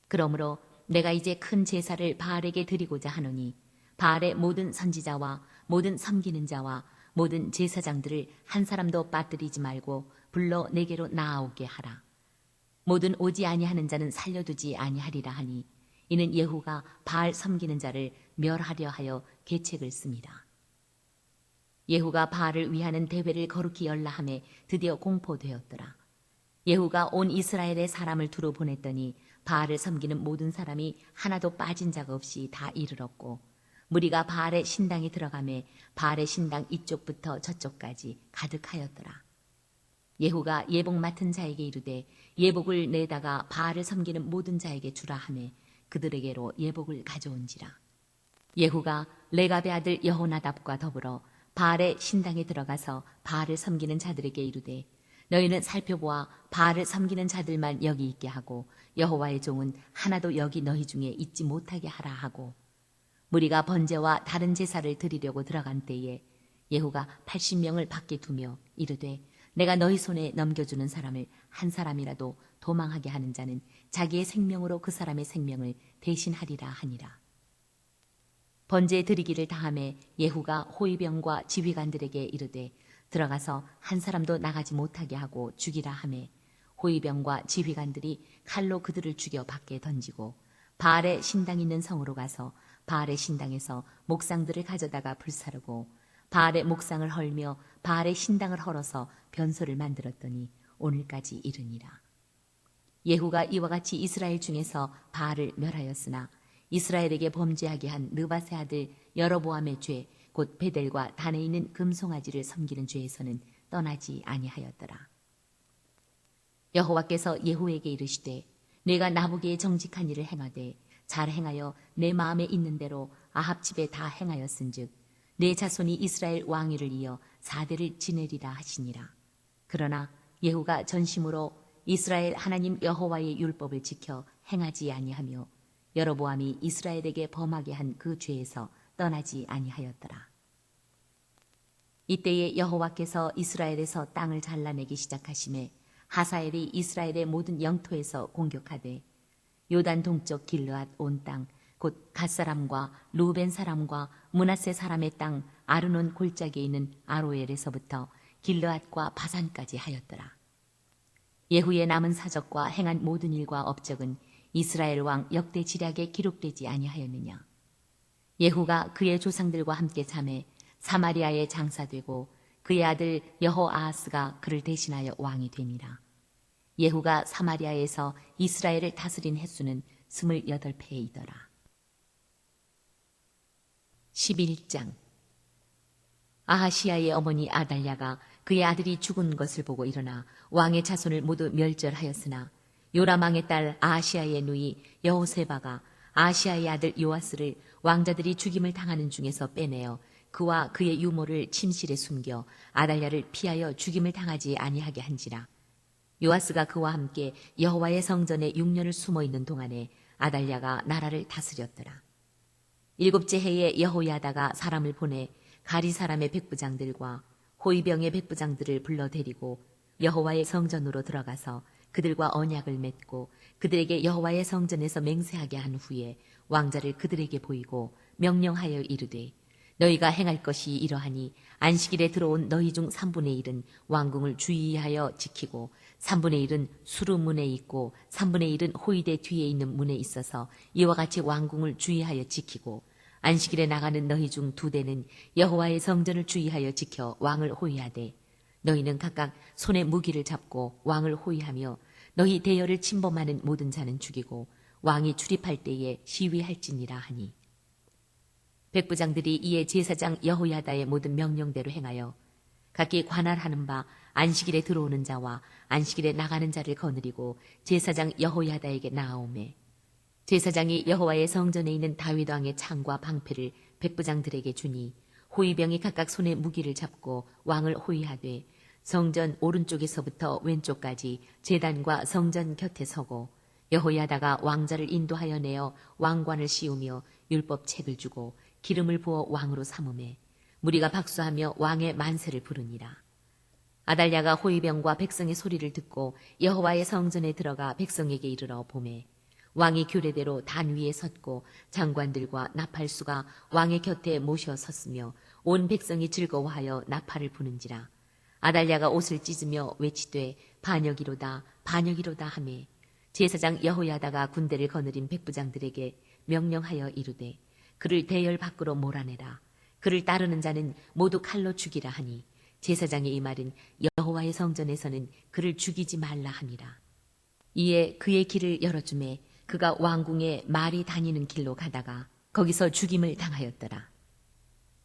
그러므로 내가 이제 큰 제사를 바알에게 드리고자 하노니 바알의 모든 선지자와 모든 섬기는 자와 모든 제사장들을 한 사람도 빠뜨리지 말고 불러 내게로 나아오게 하라. 모든 오지 아니하는 자는 살려두지 아니하리라 하니 이는 예후가 바알 섬기는 자를 멸하려 하여 계책을 씁니다. 예후가 바알을 위하는 대회를 거룩히 열라 하매 드디어 공포되었더라. 예후가 온 이스라엘의 사람을 두루 보냈더니 바알을 섬기는 모든 사람이 하나도 빠진 자가 없이 다 이르렀고 무리가 바알의 신당에 들어가매 바알의 신당 이쪽부터 저쪽까지 가득하였더라. 예후가 예복 맡은 자에게 이르되 예복을 내다가 바알을 섬기는 모든 자에게 주라 하매 그들에게로 예복을 가져온지라. 예후가 레갑의 아들 여호나답과 더불어 바알의 신당에 들어가서 바알을 섬기는 자들에게 이르되 너희는 살펴보아 바알을 섬기는 자들만 여기 있게 하고 여호와의 종은 하나도 여기 너희 중에 있지 못하게 하라 하고 무리가 번제와 다른 제사를 드리려고 들어간 때에 예후가 80명을 밖에 두며 이르되 내가 너희 손에 넘겨주는 사람을 한 사람이라도 도망하게 하는 자는 자기의 생명으로 그 사람의 생명을 대신하리라 하니라. 번제 드리기를 다함에 예후가 호위병과 지휘관들에게 이르되 들어가서 한 사람도 나가지 못하게 하고 죽이라 하매 호위병과 지휘관들이 칼로 그들을 죽여 밖에 던지고 바알의 신당 있는 성으로 가서 바알의 신당에서 목상들을 가져다가 불사르고 바알의 목상을 헐며 바알의 신당을 헐어서 변소를 만들었더니 오늘까지 이르니라. 예후가 이와 같이 이스라엘 중에서 바알을 멸하였으나 이스라엘에게 범죄하게 한 느바세 아들 여로보암의 죄 곧 베델과 단에 있는 금송아지를 섬기는 죄에서는 떠나지 아니하였더라. 여호와께서 예후에게 이르시되 내가 나보기에 정직한 일을 행하되 잘 행하여 내 마음에 있는 대로 아합 집에 다 행하였은즉 내 자손이 이스라엘 왕위를 이어 4대를 지내리라 하시니라. 그러나 예후가 전심으로 이스라엘 하나님 여호와의 율법을 지켜 행하지 아니하며 여로보암이 이스라엘에게 범하게 한 그 죄에서 떠나지 아니하였더라. 이때에 여호와께서 이스라엘에서 땅을 잘라내기 시작하심에 하사엘이 이스라엘의 모든 영토에서 공격하되 요단 동쪽 길르앗 온 땅 곧 갓사람과 루벤 사람과 므낫세 사람의 땅 아르논 골짜기에 있는 아로엘에서부터 길르앗과 바산까지 하였더라. 예후의 남은 사적과 행한 모든 일과 업적은 이스라엘 왕 역대 지략에 기록되지 아니하였느냐. 예후가 그의 조상들과 함께 잠에 사마리아에 장사되고 그의 아들 여호아하스가 그를 대신하여 왕이 되니라. 예후가 사마리아에서 이스라엘을 다스린 횟수는 28회이더라. 11장. 아하시아의 어머니 아달랴가 그의 아들이 죽은 것을 보고 일어나 왕의 자손을 모두 멸절하였으나 요람왕의 딸 아하시아의 누이 여호세바가 아하시아의 아들 요아스를 왕자들이 죽임을 당하는 중에서 빼내어 그와 그의 유모를 침실에 숨겨 아달랴를 피하여 죽임을 당하지 아니하게 한지라. 요아스가 그와 함께 여호와의 성전에 6년을 숨어 있는 동안에 아달랴가 나라를 다스렸더라. 7째 해에 여호야다가 사람을 보내 가리 사람의 백부장들과 호위병의 백부장들을 불러 데리고 여호와의 성전으로 들어가서 그들과 언약을 맺고 그들에게 여호와의 성전에서 맹세하게 한 후에 왕자를 그들에게 보이고 명령하여 이르되 너희가 행할 것이 이러하니 안식일에 들어온 너희 중 3분의 1은 왕궁을 주의하여 지키고 3분의 1은 수루문에 있고 3분의 1은 호위대 뒤에 있는 문에 있어서 이와 같이 왕궁을 주의하여 지키고 안식일에 나가는 너희 중 2대는 여호와의 성전을 주의하여 지켜 왕을 호위하되 너희는 각각 손에 무기를 잡고 왕을 호위하며 너희 대열을 침범하는 모든 자는 죽이고 왕이 출입할 때에 시위할지니라 하니 백부장들이 이에 제사장 여호야다의 모든 명령대로 행하여 각기 관할하는 바 안식일에 들어오는 자와 안식일에 나가는 자를 거느리고 제사장 여호야다에게 나아오매 제사장이 여호와의 성전에 있는 다윗 왕의 창과 방패를 백부장들에게 주니 호위병이 각각 손에 무기를 잡고 왕을 호위하되 성전 오른쪽에서부터 왼쪽까지 제단과 성전 곁에 서고 여호야다가 왕자를 인도하여 내어 왕관을 씌우며 율법책을 주고 기름을 부어 왕으로 삼음에 무리가 박수하며 왕의 만세를 부르니라. 아달랴가 호위병과 백성의 소리를 듣고 여호와의 성전에 들어가 백성에게 이르러 보매 왕이 규례대로 단 위에 섰고 장관들과 나팔수가 왕의 곁에 모셔 섰으며 온 백성이 즐거워하여 나팔을 부는지라. 아달랴가 옷을 찢으며 외치되 반역이로다 반역이로다 하매 제사장 여호야다가 군대를 거느린 백부장들에게 명령하여 이르되 그를 대열 밖으로 몰아내라. 그를 따르는 자는 모두 칼로 죽이라 하니 제사장의 이 말은 여호와의 성전에서는 그를 죽이지 말라 함이라. 이에 그의 길을 열어주매 그가 왕궁에 말이 다니는 길로 가다가 거기서 죽임을 당하였더라.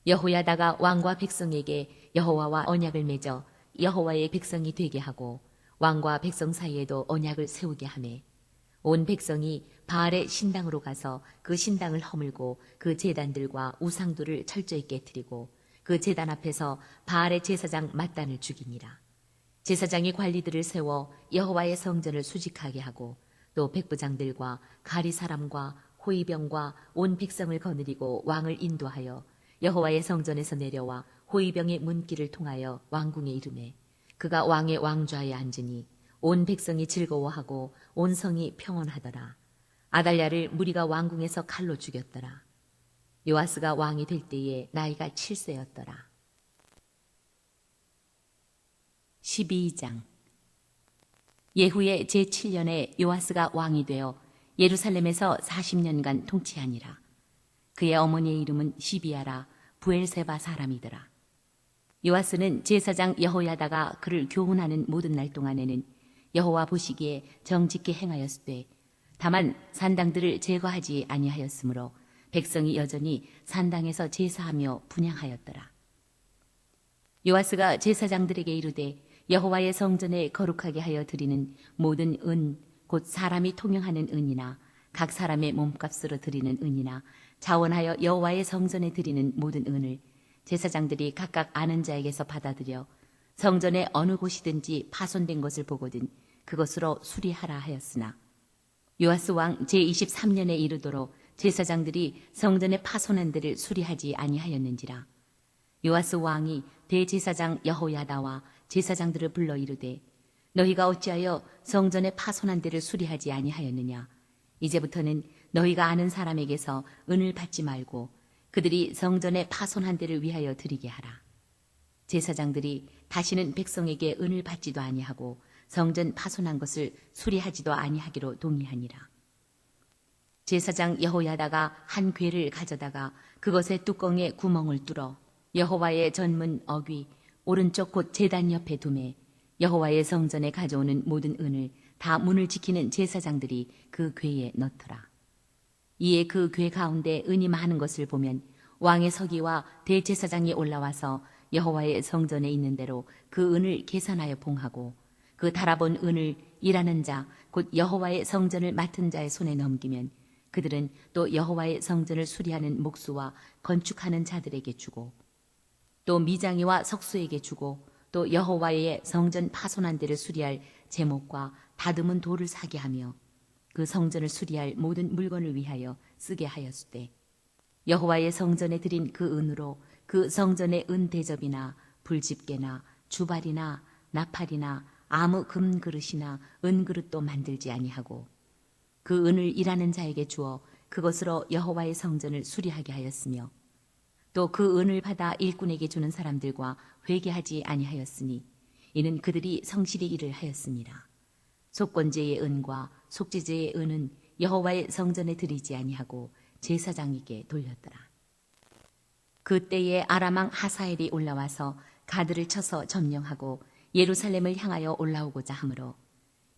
여호야다가 왕과 백성에게 여호와와 언약을 맺어 여호와의 백성이 되게 하고 왕과 백성 사이에도 언약을 세우게 하매 온 백성이 바알의 신당으로 가서 그 신당을 허물고 그 제단들과 우상들을 철저히 깨뜨리고 그 제단 앞에서 바알의 제사장 mat단을 죽이니라. 제사장이 관리들을 세워 여호와의 성전을 수직하게 하고 또 백부장들과 가리 사람과 호위병과 온 백성을 거느리고 왕을 인도하여 여호와의 성전에서 내려와 호위병의 문길을 통하여 왕궁에 이르매 그가 왕의 왕좌에 앉으니 온 백성이 즐거워하고 온 성이 평온하더라. 아달랴를 무리가 왕궁에서 칼로 죽였더라. 요아스가 왕이 될 때에 나이가 7세였더라. 12장 예후의 제7년에 요아스가 왕이 되어 예루살렘에서 40년간 통치하니라. 그의 어머니의 이름은 시비아라 부엘세바 사람이더라. 요아스는 제사장 여호야다가 그를 교훈하는 모든 날 동안에는 여호와 보시기에 정직히 행하였으되 다만 산당들을 제거하지 아니하였으므로 백성이 여전히 산당에서 제사하며 분향하였더라. 요아스가 제사장들에게 이르되 여호와의 성전에 거룩하게 하여 드리는 모든 은 곧 사람이 통용하는 은이나 각 사람의 몸값으로 드리는 은이나 자원하여 여호와의 성전에 드리는 모든 은을 제사장들이 각각 아는 자에게서 받아들여 성전의 어느 곳이든지 파손된 것을 보거든 그것으로 수리하라 하였으나 요아스 왕 제23년에 이르도록 제사장들이 성전의 파손한 데를 수리하지 아니하였는지라. 요아스 왕이 대제사장 여호야다와 제사장들을 불러 이르되 너희가 어찌하여 성전의 파손한 데를 수리하지 아니하였느냐. 이제부터는 너희가 아는 사람에게서 은을 받지 말고 그들이 성전의 파손한 데를 위하여 드리게 하라. 제사장들이 다시는 백성에게 은을 받지도 아니하고 성전 파손한 것을 수리하지도 아니하기로 동의하니라. 제사장 여호야다가 한 궤를 가져다가 그것의 뚜껑에 구멍을 뚫어 여호와의 전문 어귀 오른쪽 곧 제단 옆에 두매 여호와의 성전에 가져오는 모든 은을 다 문을 지키는 제사장들이 그 궤에 넣더라. 이에 그 궤 가운데 은이 많은 것을 보면 왕의 서기와 대제사장이 올라와서 여호와의 성전에 있는 대로 그 은을 계산하여 봉하고 그 달아본 은을 일하는 자 곧 여호와의 성전을 맡은 자의 손에 넘기면 그들은 또 여호와의 성전을 수리하는 목수와 건축하는 자들에게 주고 또 미장이와 석수에게 주고 또 여호와의 성전 파손한 데를 수리할 제목과 다듬은 돌을 사게 하며 그 성전을 수리할 모든 물건을 위하여 쓰게 하였으되 여호와의 성전에 드린 그 은으로 그 성전의 은 대접이나 불집게나 주발이나 나팔이나 아무 금 그릇이나 은 그릇도 만들지 아니하고 그 은을 일하는 자에게 주어 그것으로 여호와의 성전을 수리하게 하였으며 또 그 은을 받아 일꾼에게 주는 사람들과 회개하지 아니하였으니 이는 그들이 성실히 일을 하였습니다. 속건제의 은과 속죄제의 은은 여호와의 성전에 드리지 아니하고 제사장에게 돌렸더라. 그때에 아람왕 하사엘이 올라와서 가드를 쳐서 점령하고 예루살렘을 향하여 올라오고자 하므로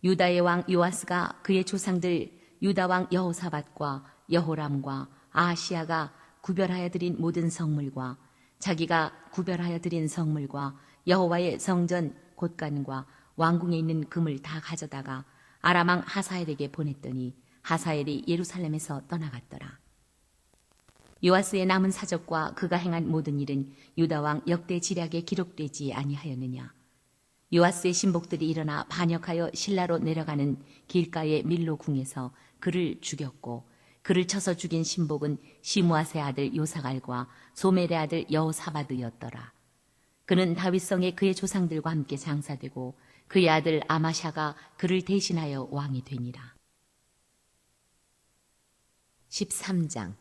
유다의 왕 요아스가 그의 조상들 유다 왕 여호사밧과 여호람과 아하시야가 구별하여 드린 모든 성물과 자기가 구별하여 드린 성물과 여호와의 성전 곳간과 왕궁에 있는 금을 다 가져다가 아람 왕 하사엘에게 보냈더니 하사엘이 예루살렘에서 떠나갔더라. 요아스의 남은 사적과 그가 행한 모든 일은 유다 왕 역대 지략에 기록되지 아니하였느냐. 요아스의 신복들이 일어나 반역하여 실라로 내려가는 길가의 밀로 궁에서 그를 죽였고 그를 쳐서 죽인 신복은 시므앗의 아들 요사갈과 소멜의 아들 여호사바드였더라. 그는 다윗성에 그의 조상들과 함께 장사되고 그의 아들 아마샤가 그를 대신하여 왕이 되니라. 13장.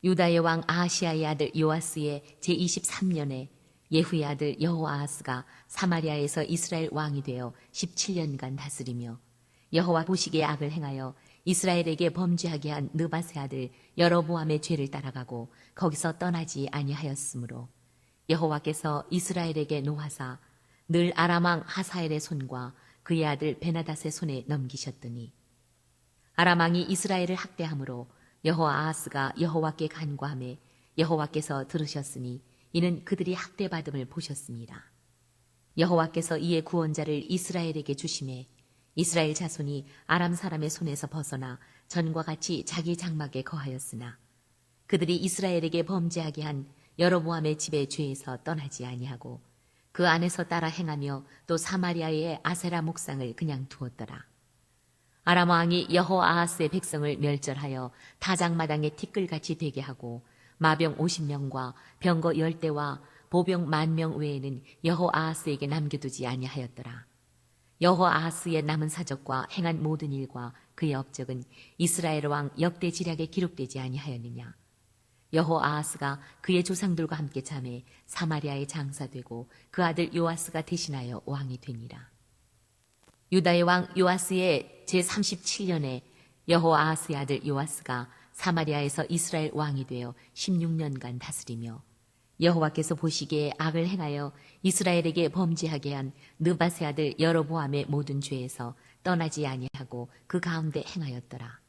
유다의 왕 아하시아의 아들 요아스의 제23년에 예후의 아들 여호아하스가 사마리아에서 이스라엘 왕이 되어 17년간 다스리며 여호와 보시기에 악을 행하여 이스라엘에게 범죄하게 한 느밧의 아들 여로보암의 죄를 따라가고 거기서 떠나지 아니하였으므로 여호와께서 이스라엘에게 노하사 늘 아람 왕 하사엘의 손과 그의 아들 베나닷의 손에 넘기셨더니 아람 왕이 이스라엘을 학대함으로 여호아하스가 여호와께 간구하매 여호와께서 들으셨으니 이는 그들이 학대받음을 보셨습니다. 여호와께서 이에 구원자를 이스라엘에게 주심에 이스라엘 자손이 아람 사람의 손에서 벗어나 전과 같이 자기 장막에 거하였으나 그들이 이스라엘에게 범죄하게 한 여로보암의 집의 죄에서 떠나지 아니하고 그 안에서 따라 행하며 또 사마리아의 아세라 목상을 그냥 두었더라. 아람 왕이 여호아하스의 백성을 멸절하여 타작마당에 티끌같이 되게 하고 마병 50명과 병거 10대와 보병 10,000명 외에는 여호아하스에게 남겨두지 아니하였더라. 여호아하스의 남은 사적과 행한 모든 일과 그의 업적은 이스라엘 왕 역대 지략에 기록되지 아니하였느냐. 여호아하스가 그의 조상들과 함께 잠에 사마리아에 장사되고 그 아들 요아스가 대신하여 왕이 되니라. 유다의 왕 요아스의 제37년에 여호아하스의 아들 요아스가 사마리아에서 이스라엘 왕이 되어 16년간 다스리며 여호와께서 보시기에 악을 행하여 이스라엘에게 범죄하게 한 느밧의 아들 여로보암의 모든 죄에서 떠나지 아니하고 그 가운데 행하였더라.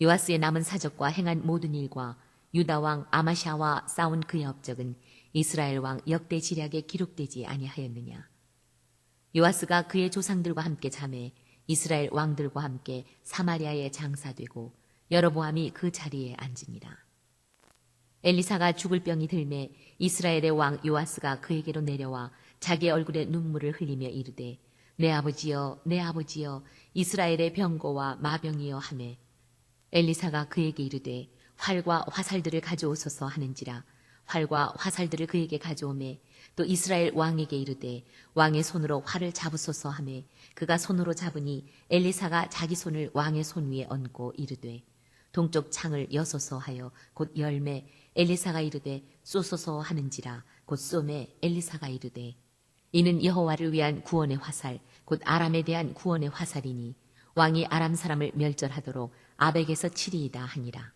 요아스의 남은 사적과 행한 모든 일과 유다 왕 아마샤와 싸운 그의 업적은 이스라엘 왕 역대 지략에 기록되지 아니하였느냐. 요아스가 그의 조상들과 함께 잠에 이스라엘 왕들과 함께 사마리아에 장사되고 여로보암이 그 자리에 앉으니라. 엘리사가 죽을 병이 들매 이스라엘의 왕 요아스가 그에게로 내려와 자기 얼굴에 눈물을 흘리며 이르되 내 아버지여 내 아버지여 이스라엘의 병거와 마병이여 하매 엘리사가 그에게 이르되 활과 화살들을 가져오소서 하는지라 활과 화살들을 그에게 가져오매 또 이스라엘 왕에게 이르되 왕의 손으로 활을 잡으소서 하매 그가 손으로 잡으니 엘리사가 자기 손을 왕의 손 위에 얹고 이르되 동쪽 창을 여소서 하여 곧 열매 엘리사가 이르되 쏘소서 하는지라 곧 쏘매 엘리사가 이르되 이는 여호와를 위한 구원의 화살 곧 아람에 대한 구원의 화살이니 왕이 아람 사람을 멸절하도록 아벡에서 치리이다 하니라.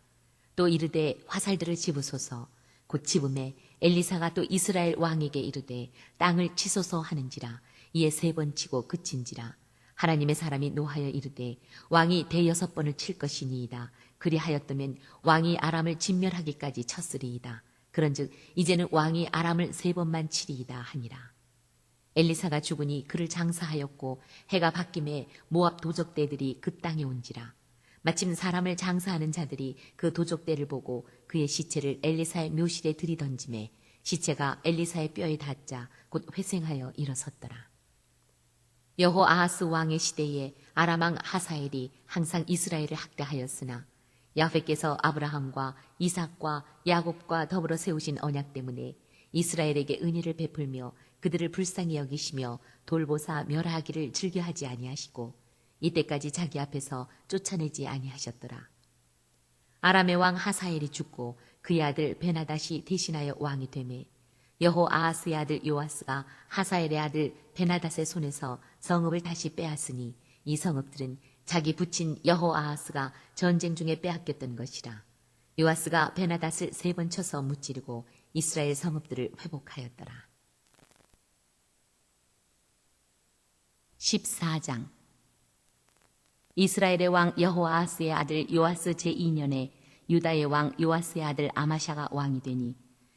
또 이르되 화살들을 집으소서 곧 집음에 엘리사가 또 이스라엘 왕에게 이르되 땅을 치소서 하는지라 이에 3번 치고 그친지라. 하나님의 사람이 노하여 이르되 왕이 6번을 칠 것이니이다. 그리하였다면 왕이 아람을 진멸하기까지 쳤으리이다. 그런즉 이제는 왕이 아람을 3번만 치리이다 하니라. 엘리사가 죽으니 그를 장사하였고 해가 바뀜에 모압 도적대들이 그 땅에 온지라. 마침 사람을 장사하는 자들이 그 도적대를 보고 그의 시체를 엘리사의 묘실에 들이던짐에 시체가 엘리사의 뼈에 닿자 곧 회생하여 일어섰더라. 여호아하스 왕의 시대에 아람 왕 하사엘이 항상 이스라엘을 학대하였으나 야훼께서 아브라함과 이삭과 야곱과 더불어 세우신 언약 때문에 이스라엘에게 은혜를 베풀며 그들을 불쌍히 여기시며 돌보사 멸하기를 즐겨하지 아니하시고 이때까지 자기 앞에서 쫓아내지 아니하셨더라. 아람의 왕 하사엘이 죽고 그의 아들 베나닷이 대신하여 왕이 되매 여호아하스의 아들 요아스가 하사엘의 아들 베나닷의 손에서 성읍을 다시 빼앗으니 이 성읍들은 자기 부친 여호아하스가 전쟁 중에 빼앗겼던 것이라. 요아스가 베나닷을 3번 쳐서 무찌르고 이스라엘 성읍들을 회복하였더라. 14장. 이스라엘의 왕 여호아하스의 아들 요아스 제2년에 유다의 왕 요아스의 아들 아마샤가 왕이 되니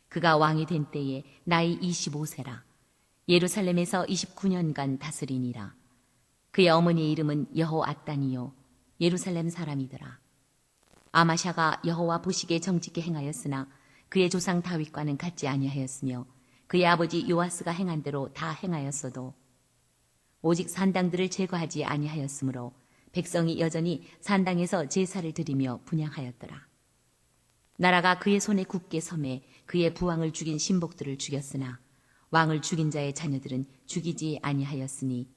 그가 왕이 된 때에 나이 25세라. 예루살렘에서 29년간 다스리니라. 그의 어머니의 이름은 여호앗단이요 예루살렘 사람이더라. 아마샤가 여호와 보시기에 정직히 행하였으나 그의 조상 다윗과는 같지 아니하였으며 그의 아버지 요아스가 행한 대로 다 행하였어도 오직 산당들을 제거하지 아니하였으므로 백성이 여전히 산당에서 제사를 드리며 분향하였더라. 나라가 그의 손에 굳게 섬에 그의 부왕을 죽인 신복들을 죽였으나 왕을 죽인 자의 자녀들은 죽이지 아니하였으니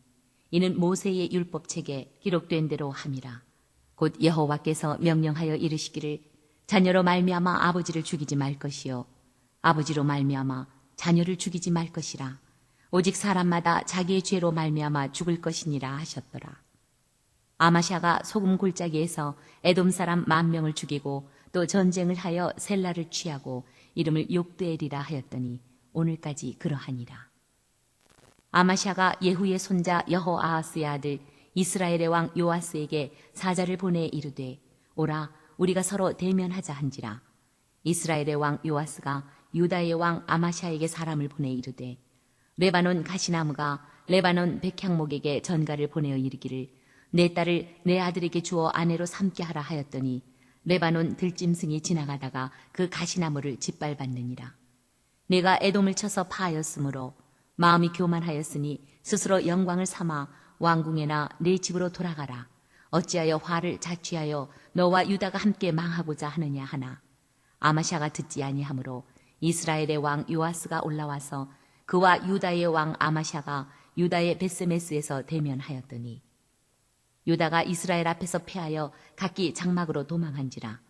이는 모세의 율법책에 기록된 대로 함이라. 곧 여호와께서 명령하여 이르시기를 자녀로 말미암아 아버지를 죽이지 말 것이요 아버지로 말미암아 자녀를 죽이지 말 것이라. 오직 사람마다 자기의 죄로 말미암아 죽을 것이니라 하셨더라. 아마샤가 소금 골짜기에서 에돔 사람 10,000명을 죽이고 또 전쟁을 하여 셀라를 취하고 이름을 욕드엘이라 하였더니 오늘까지 그러하니라. 아마샤가 예후의 손자 여호아하스의 아들 이스라엘의 왕 요아스에게 사자를 보내 이르되 오라 우리가 서로 대면하자 한지라. 이스라엘의 왕 요아스가 유다의 왕 아마샤에게 사람을 보내 이르되 레바논 가시나무가 레바논 백향목에게 전가를 보내어 이르기를 내 딸을 내 아들에게 주어 아내로 삼게 하라 하였더니 레바논 들짐승이 지나가다가 그 가시나무를 짓밟았느니라. 내가 에돔을 쳐서 파하였으므로 마음이 교만하였으니 스스로 영광을 삼아 왕궁에나 내 집으로 돌아가라. 어찌하여 화를 자취하여 너와 유다가 함께 망하고자 하느냐 하나 아마샤가 듣지 아니하므로 이스라엘의 왕 요아스가 올라와서 그와 유다의 왕 아마샤가 유다의 베스메스에서 대면하였더니 유다가 이스라엘 앞에서 패하여 각기 장막으로 도망한지라.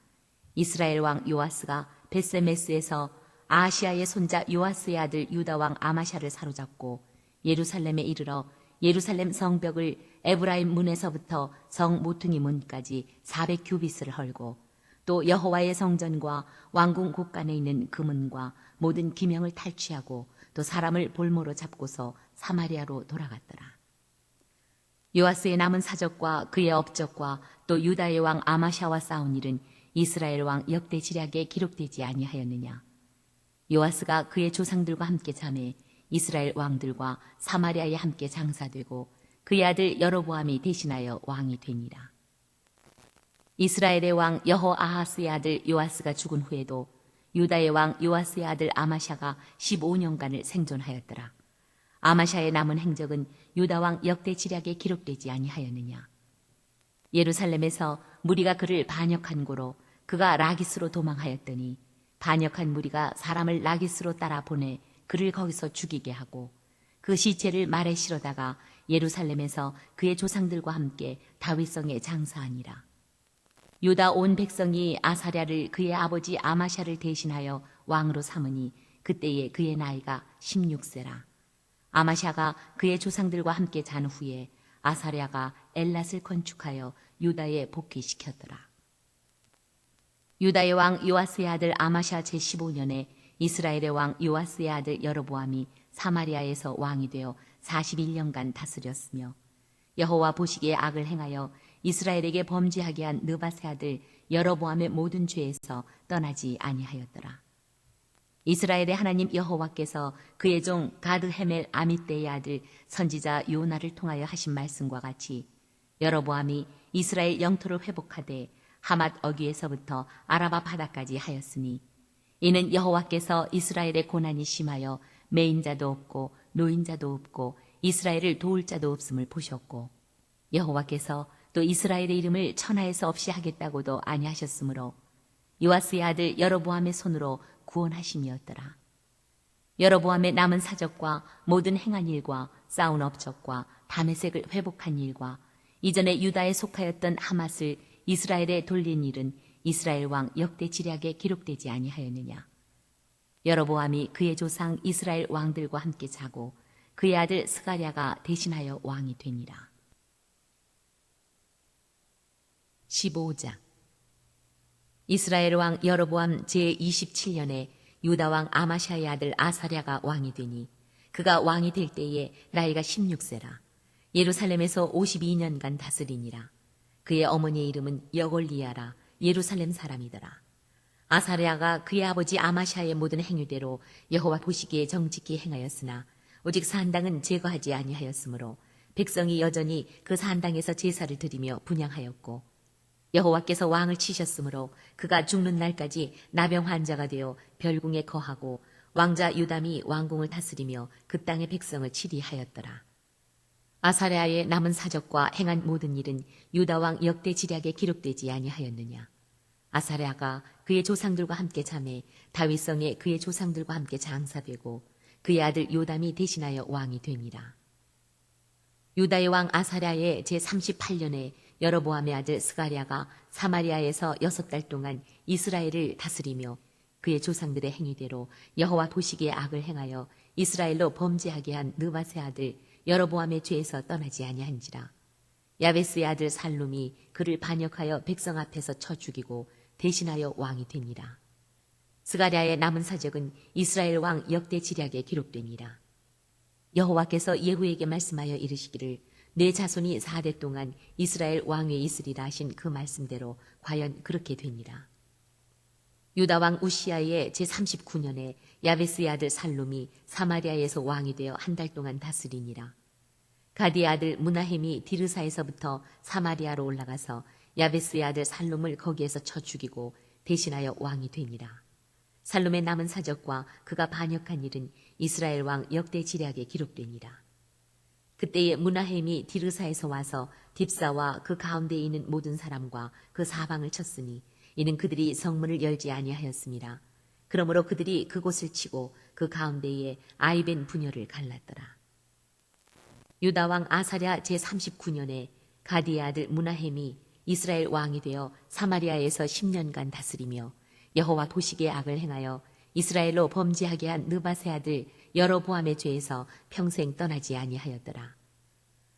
이스라엘 왕 요아스가 베스메스에서 아하시아의 손자 요아스의 아들 유다 왕 아마샤를 사로잡고 예루살렘에 이르러 예루살렘 성벽을 에브라임 문에서부터 성 모퉁이 문까지 400규빗을 헐고 또 여호와의 성전과 왕궁 곳간에 있는 그 문과 모든 기명을 탈취하고 또 사람을 볼모로 잡고서 사마리아로 돌아갔더라. 요아스의 남은 사적과 그의 업적과 또 유다의 왕 아마샤와 싸운 일은 이스라엘 왕 역대 지략에 기록되지 아니하였느냐. 요아스가 그의 조상들과 함께 잠에 이스라엘 왕들과 사마리아에 함께 장사되고 그의 아들 여로보암이 대신하여 왕이 되니라. 이스라엘의 왕 여호아하스의 아들 요아스가 죽은 후에도 유다의 왕 요아스의 아들 아마샤가 15년간을 생존하였더라. 아마샤의 남은 행적은 유다 왕 역대 지략에 기록되지 아니하였느냐. 예루살렘에서 무리가 그를 반역한 고로 그가 라기스로 도망하였더니 반역한 무리가 사람을 라기스로 따라 보내 그를 거기서 죽이게 하고 그 시체를 말에 실어다가 예루살렘에서 그의 조상들과 함께 다윗성에 장사하니라. 유다 온 백성이 아사랴를 그의 아버지 아마샤를 대신하여 왕으로 삼으니 그때에 그의 나이가 16세라. 아마샤가 그의 조상들과 함께 잔 후에 아사랴가 엘랏을 건축하여 유다에 복귀시켰더라. 유다의 왕 요아스의 아들 아마샤 제15년에 이스라엘의 왕 요아스의 아들 여로보암이 사마리아에서 왕이 되어 41년간 다스렸으며 여호와 보시기에 악을 행하여 이스라엘에게 범죄하게 한 느밧의 아들 여로보암의 모든 죄에서 떠나지 아니하였더라. 이스라엘의 하나님 여호와께서 그의 종 가드 헤멜 아미떼의 아들 선지자 요나를 통하여 하신 말씀과 같이 여로보암이 이스라엘 영토를 회복하되 하맛 어귀에서부터 아라바 바다까지 하였으니 이는 여호와께서 이스라엘의 고난이 심하여 매인자도 없고 노인자도 없고 이스라엘을 도울 자도 없음을 보셨고 여호와께서 또 이스라엘의 이름을 천하에서 없이 하겠다고도 아니하셨으므로 요아스의 아들 여로보암의 손으로 구원하심이었더라. 여로보암의 남은 사적과 모든 행한 일과 싸운 업적과 다메섹을 회복한 일과 이전에 유다에 속하였던 하맛을 이스라엘에 돌린 일은 이스라엘 왕 역대 지략에 기록되지 아니하였느냐. 여로보암이 그의 조상 이스라엘 왕들과 함께 자고 그의 아들 스가랴가 대신하여 왕이 되니라. 15장. 이스라엘 왕 여로보암 제27년에 유다 왕 아마샤의 아들 아사랴가 왕이 되니 그가 왕이 될 때에 나이가 16세라. 예루살렘에서 52년간 다스리니라. 그의 어머니의 이름은 여골리야라. 예루살렘 사람이더라. 아사랴가 그의 아버지 아마샤의 모든 행위대로 여호와 보시기에 정직히 행하였으나 오직 산당은 제거하지 아니하였으므로 백성이 여전히 그 산당에서 제사를 드리며 분향하였고, 여호와께서 왕을 치셨으므로 그가 죽는 날까지 나병 환자가 되어 별궁에 거하고 왕자 유담이 왕궁을 다스리며 그 땅의 백성을 치리하였더라. 아사랴의 남은 사적과 행한 모든 일은 유다 왕 역대 지략에 기록되지 아니하였느냐. 아사랴가 그의 조상들과 함께 잠에 다윗성에 그의 조상들과 함께 장사되고 그의 아들 요담이 대신하여 왕이 되니라. 유다의 왕 아사랴의 제38년에 여로보암의 아들 스가랴가 사마리아에서 6달 동안 이스라엘을 다스리며 그의 조상들의 행위대로 여호와 보시기에 악을 행하여 이스라엘로 범죄하게 한 느밧의 아들 여로보암의 죄에서 떠나지 아니한지라. 야베스의 아들 살룸이 그를 반역하여 백성 앞에서 쳐 죽이고 대신하여 왕이 되니라. 스가랴의 남은 사적은 이스라엘 왕 역대 지략에 기록되니라. 여호와께서 예후에게 말씀하여 이르시기를 내 자손이 4대 동안 이스라엘 왕위에 있으리라 하신 그 말씀대로 과연 그렇게 되니라. 유다 왕 우시아의 제39년에 야베스의 아들 살룸이 사마리아에서 왕이 되어 1달 동안 다스리니라. 가디의 아들 무나헴이 디르사에서부터 사마리아로 올라가서 야베스의 아들 살룸을 거기에서 쳐 죽이고 대신하여 왕이 되니라. 살룸의 남은 사적과 그가 반역한 일은 이스라엘 왕 역대 지략에 기록되니라. 그때에 무나헴이 디르사에서 와서 딥사와 그 가운데에 있는 모든 사람과 그 사방을 쳤으니 이는 그들이 성문을 열지 아니하였음이라. 그러므로 그들이 그곳을 치고 그 가운데에 아이벤 부녀를 갈랐더라. 유다 왕 아사랴 제39년에 가디의 아들 무나헴이 이스라엘 왕이 되어 사마리아에서 10년간 다스리며 여호와 보시기에 악을 행하여 이스라엘로 범죄하게 한 느밧의 아들 여로보암의 죄에서 평생 떠나지 아니하였더라.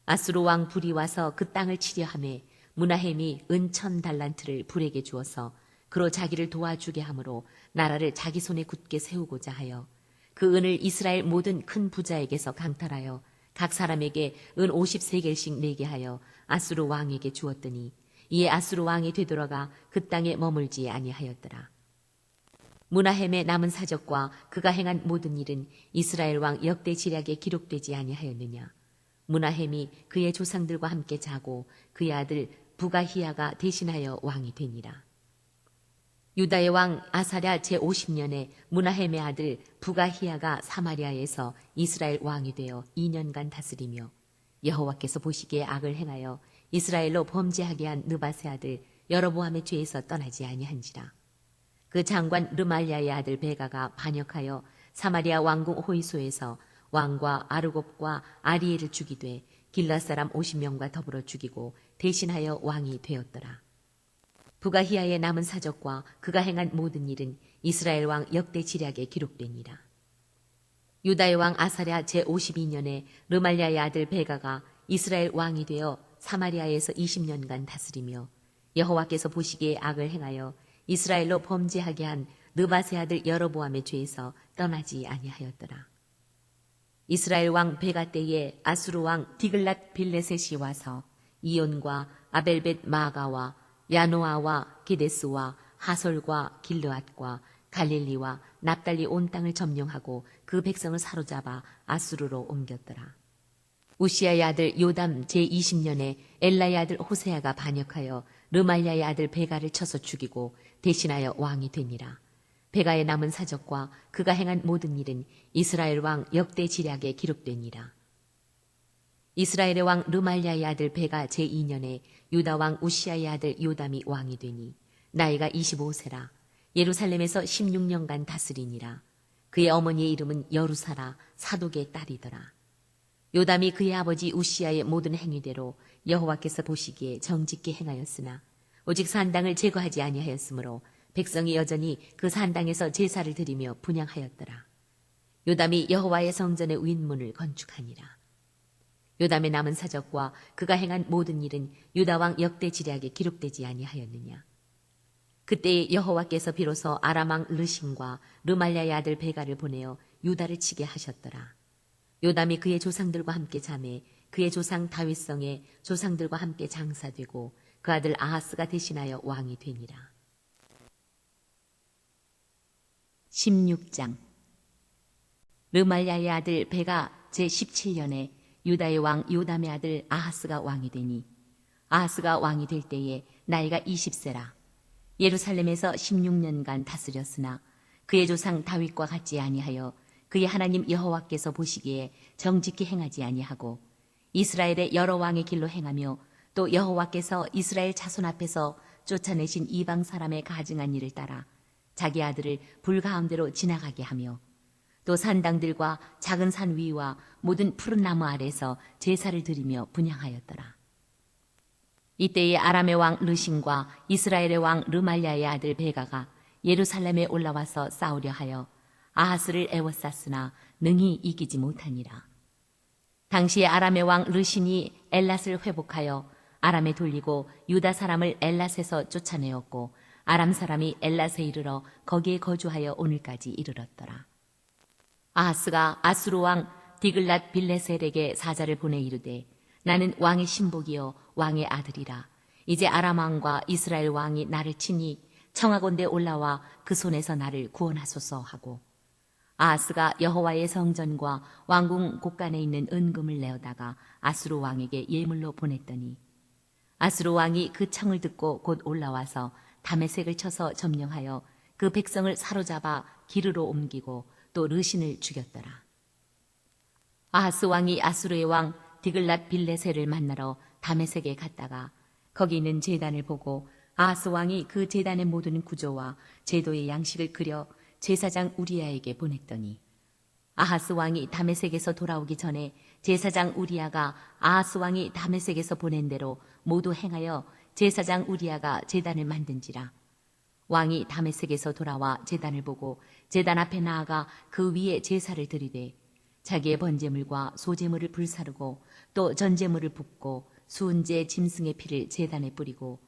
아수르 왕 불이 와서 그 땅을 치려 하매 무나헴이 은 1000달란트를 불에게 주어서 그로 자기를 도와주게 하므로 나라를 자기 손에 굳게 세우고자 하여 그 은을 이스라엘 모든 큰 부자에게서 강탈하여 각 사람에게 은 50세겔씩 내게 하여 아수르 왕에게 주었더니 이에 아수르 왕이 되돌아가 그 땅에 머물지 아니하였더라. 무나헴의 남은 사적과 그가 행한 모든 일은 이스라엘 왕 역대 지략에 기록되지 아니하였느냐. 무나헴이 그의 조상들과 함께 자고 그의 아들 부가히야가 대신하여 왕이 되니라. 유다의 왕 아사랴 제50년에 무나헴의 아들 부가히야가 사마리아에서 이스라엘 왕이 되어 2년간 다스리며 여호와께서 보시기에 악을 행하여 이스라엘로 범죄하게 한 느밧의 아들 여로보암의 죄에서 떠나지 아니한지라. 그 장관 르말랴의 아들 베가가 반역하여 사마리아 왕궁 호이소에서 왕과 아르곱과 아리엘을 죽이되 길랏 사람 50명과 더불어 죽이고 대신하여 왕이 되었더라. 부가히야의 남은 사적과 그가 행한 모든 일은 이스라엘 왕 역대 지략에 기록되니라. 유다의 왕 아사랴 제52년에 르말랴의 아들 베가가 이스라엘 왕이 되어 사마리아에서 20년간 다스리며 여호와께서 보시기에 악을 행하여 이스라엘로 범죄하게 한 느밧의 아들 여로보암의 죄에서 떠나지 아니하였더라. 이스라엘 왕 베가 때에 아수르 왕 디글랏 빌레셋이 와서 이온과 아벨벳 마가와 야노아와 게데스와 하솔과 길르앗과 갈릴리와 납달리 온 땅을 점령하고 그 백성을 사로잡아 아수르로 옮겼더라. 우시아의 아들 요담 제20년에 엘라의 아들 호세아가 반역하여 르말랴의 아들 베가를 쳐서 죽이고 대신하여 왕이 되니라. 베가의 남은 사적과 그가 행한 모든 일은 이스라엘 왕 역대 지략에 기록되니라. 이스라엘의 왕 르말랴의 아들 베가 제2년에 유다 왕 우시아의 아들 요담이 왕이 되니 나이가 25세라. 예루살렘에서 16년간 다스리니라. 그의 어머니의 이름은 여루사라 사독의 딸이더라. 요담이 그의 아버지 우시아의 모든 행위대로 여호와께서 보시기에 정직히 행하였으나 오직 산당을 제거하지 아니하였으므로 백성이 여전히 그 산당에서 제사를 드리며 분향하였더라. 요담이 여호와의 성전의 윗문을 건축하니라. 요담의 남은 사적과 그가 행한 모든 일은 유다 왕 역대 지략에 기록되지 아니하였느냐. 그때에 여호와께서 비로소 아람 왕 르신과 르말랴의 아들 베가를 보내어 유다를 치게 하셨더라. 요담이 그의 조상들과 함께 잠에 그의 조상 다윗성의 조상들과 함께 장사되고 그 아들 아하스가 대신하여 왕이 되니라. 16장. 르말야의 아들 베가 제17년에 유다의 왕 요담의 아들 아하스가 왕이 되니 아하스가 왕이 될 때에 나이가 20세라. 예루살렘에서 16년간 다스렸으나 그의 조상 다윗과 같지 아니하여 그의 하나님 여호와께서 보시기에 정직히 행하지 아니하고 이스라엘의 여러 왕의 길로 행하며 또 여호와께서 이스라엘 자손 앞에서 쫓아내신 이방 사람의 가증한 일을 따라 자기 아들을 불 가운데로 지나가게 하며 또 산당들과 작은 산 위와 모든 푸른 나무 아래서 제사를 드리며 분향하였더라. 이때에 아람의 왕 르신과 이스라엘의 왕 르말야의 아들 베가가 예루살렘에 올라와서 싸우려 하여 아하스를 애워쌌으나 능히 이기지 못하니라. 당시에 아람의 왕 르신이 엘랏을 회복하여 아람에 돌리고 유다 사람을 엘랏에서 쫓아내었고 아람 사람이 엘랏에 이르러 거기에 거주하여 오늘까지 이르렀더라. 아하스가 아수르 왕 디글랏 빌레셀에게 사자를 보내 이르되 나는 왕의 신복이요 왕의 아들이라. 이제 아람 왕과 이스라엘 왕이 나를 치니 청하건대 올라와 그 손에서 나를 구원하소서 하고 아하스가 여호와의 성전과 왕궁 곳간에 있는 은금을 내어다가 아수르 왕에게 예물로 보냈더니 아수르 왕이 그 청을 듣고 곧 올라와서 다메섹을 쳐서 점령하여 그 백성을 사로잡아 기르로 옮기고 또 르신을 죽였더라. 아하스 왕이 아수르의 왕 디글랏 빌레셀을 만나러 다메섹에 갔다가 거기 있는 제단을 보고 아하스 왕이 그 제단의 모든 구조와 제도의 양식을 그려 제사장 우리야에게 보냈더니 아하스 왕이 다메섹에서 돌아오기 전에 제사장 우리야가 아하스 왕이 다메섹에서 보낸 대로 모두 행하여 제사장 우리야가 제단을 만든지라. 왕이 다메섹에서 돌아와 제단을 보고 제단 앞에 나아가 그 위에 제사를 드리되 자기의 번제물과 소제물을 불사르고 또 전제물을 붓고 수은제 짐승의 피를 제단에 뿌리고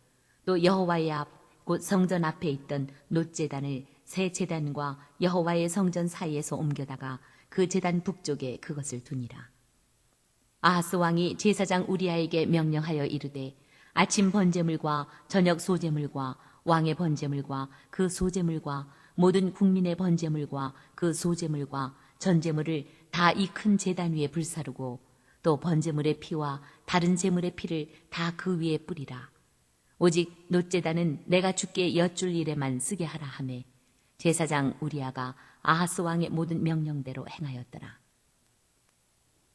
또 여호와의 앞 곧 성전 앞에 있던 놋제단을 새 제단과 여호와의 성전 사이에서 옮겨다가 그 제단 북쪽에 그것을 두니라. 아하스 왕이 제사장 우리야에게 명령하여 이르되 아침 번제물과 저녁 소제물과 왕의 번제물과 그 소제물과 모든 국민의 번제물과 그 소제물과 전제물을 다 이 큰 제단 위에 불사르고 또 번제물의 피와 다른 제물의 피를 다 그 위에 뿌리라. 오직 놋제단은 내가 주께 여쭐 일에만 쓰게 하라 하매 제사장 우리야가 아하스 왕의 모든 명령대로 행하였더라.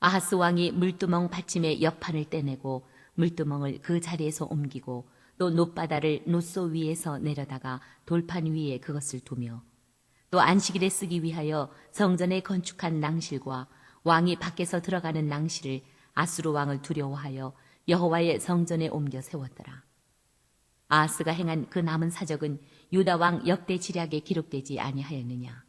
아하스 왕이 물두멍 받침의 옆판을 떼내고 물두멍을 그 자리에서 옮기고 또 놋바다를 놋소 위에서 내려다가 돌판 위에 그것을 두며 또 안식일에 쓰기 위하여 성전에 건축한 낭실과 왕이 밖에서 들어가는 낭실을 아수르 왕을 두려워하여 여호와의 성전에 옮겨 세웠더라. 아하스가 행한 그 남은 사적은 유다 왕 역대 지략에 기록되지 아니하였느냐.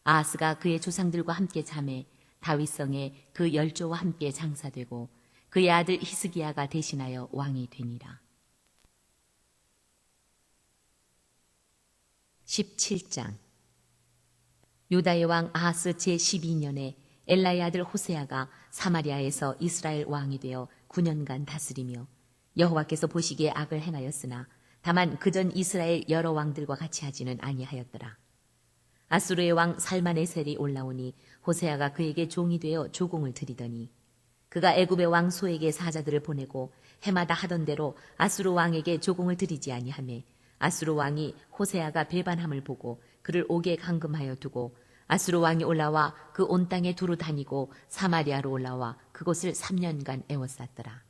아하스가 그의 조상들과 함께 잠에 다윗성에 그 열조와 함께 장사되고 그의 아들 히스기야가 대신하여 왕이 되니라. 17장. 유다의 왕 아하스 제12년에 엘라의 아들 호세아가 사마리아에서 이스라엘 왕이 되어 9년간 다스리며 여호와께서 보시기에 악을 행하였으나 다만 그전 이스라엘 여러 왕들과 같이 하지는 아니하였더라. 아수르의 왕 살마네셀이 올라오니 호세아가 그에게 종이 되어 조공을 드리더니 그가 애굽의 왕 소에게 사자들을 보내고 해마다 하던 대로 아수르 왕에게 조공을 드리지 아니하매 아수르 왕이 호세아가 배반함을 보고 그를 옥에 감금하여 두고 아수르 왕이 올라와 그 온 땅에 두루 다니고 사마리아로 올라와 그곳을 3년간 애워쌌더라.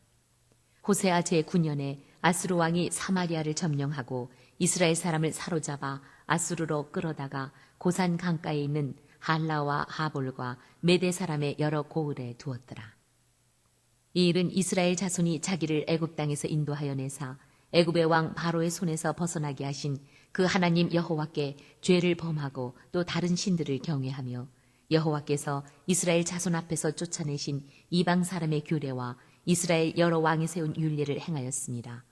호세아 제9년에 아수르 왕이 사마리아를 점령하고 이스라엘 사람을 사로잡아 아수르로 끌어다가 고산 강가에 있는 할라와 하볼과 메대 사람의 여러 고을에 두었더라. 이 일은 이스라엘 자손이 자기를 애굽 땅에서 인도하여 내사 애굽의 왕 바로의 손에서 벗어나게 하신 그 하나님 여호와께 죄를 범하고 또 다른 신들을 경외하며 여호와께서 이스라엘 자손 앞에서 쫓아내신 이방 사람의 규례와 이스라엘 여러 왕이 세운 율례를 행하였습니다.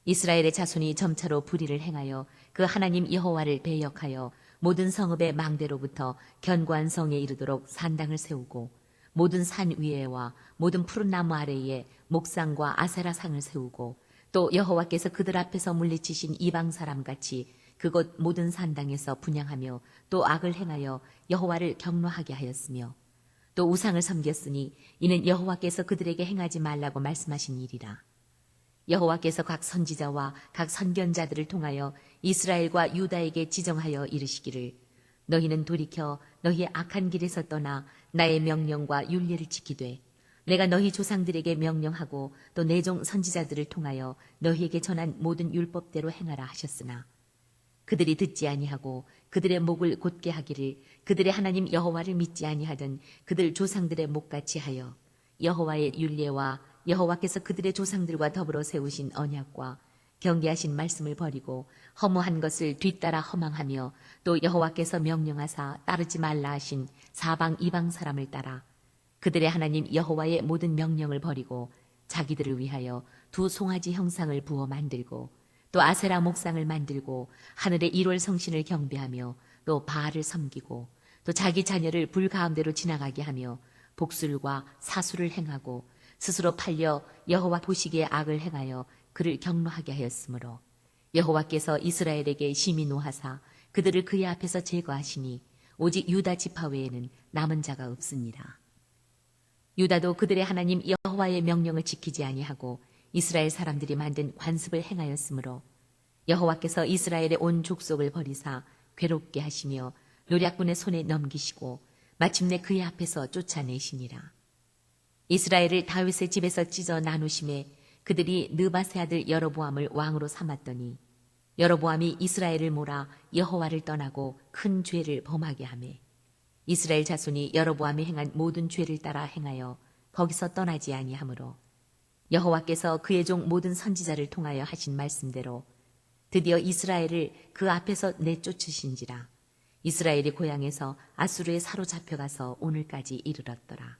이스라엘의 자손이 점차로 불의를 행하여 그 하나님 여호와를 배역하여 모든 성읍의 망대로부터 견고한 성에 이르도록 산당을 세우고 모든 산 위에와 모든 푸른 나무 아래에 목상과 아세라 상을 세우고 또 여호와께서 그들 앞에서 물리치신 이방 사람 같이 그곳 모든 산당에서 분향하며 또 악을 행하여 여호와를 경노하게 하였으며 또 우상을 섬겼으니 이는 여호와께서 그들에게 행하지 말라고 말씀하신 일이라. 여호와께서 각 선지자와 각 선견자들을 통하여 이스라엘과 유다에게 지정하여 이르시기를 너희는 돌이켜 너희의 악한 길에서 떠나 나의 명령과 윤례를 지키되 내가 너희 조상들에게 명령하고 또 내 종 선지자들을 통하여 너희에게 전한 모든 율법대로 행하라 하셨으나 그들이 듣지 아니하고 그들의 목을 곧게 하기를 그들의 하나님 여호와를 믿지 아니하던 그들 조상들의 목같이 하여 여호와의 율례와 여호와께서 그들의 조상들과 더불어 세우신 언약과 경계하신 말씀을 버리고 허무한 것을 뒤따라 허망하며 또 여호와께서 명령하사 따르지 말라 하신 사방 이방 사람을 따라 그들의 하나님 여호와의 모든 명령을 버리고 자기들을 위하여 두 송아지 형상을 부어 만들고 또 아세라 목상을 만들고 하늘의 일월 성신을 경배하며 또 바알을 섬기고 또 자기 자녀를 불 가운데로 지나가게 하며 복술과 사수를 행하고 스스로 팔려 여호와 보시기에 악을 행하여 그를 경노하게 하였으므로 여호와께서 이스라엘에게 심히 노하사 그들을 그의 앞에서 제거하시니 오직 유다 지파 외에는 남은 자가 없습니다. 유다도 그들의 하나님 여호와의 명령을 지키지 아니하고 이스라엘 사람들이 만든 관습을 행하였으므로 여호와께서 이스라엘의 온 족속을 버리사 괴롭게 하시며 노략군의 손에 넘기시고 마침내 그의 앞에서 쫓아내시니라. 이스라엘을 다윗의 집에서 찢어 나누심에 그들이 느바세 아들 여로보암을 왕으로 삼았더니 여로보암이 이스라엘을 몰아 여호와를 떠나고 큰 죄를 범하게 하매 이스라엘 자손이 여로보암이 행한 모든 죄를 따라 행하여 거기서 떠나지 아니하므로 여호와께서 그의 종 모든 선지자를 통하여 하신 말씀대로 드디어 이스라엘을 그 앞에서 내쫓으신지라. 이스라엘이 고향에서 아수르에 사로잡혀가서 오늘까지 이르렀더라.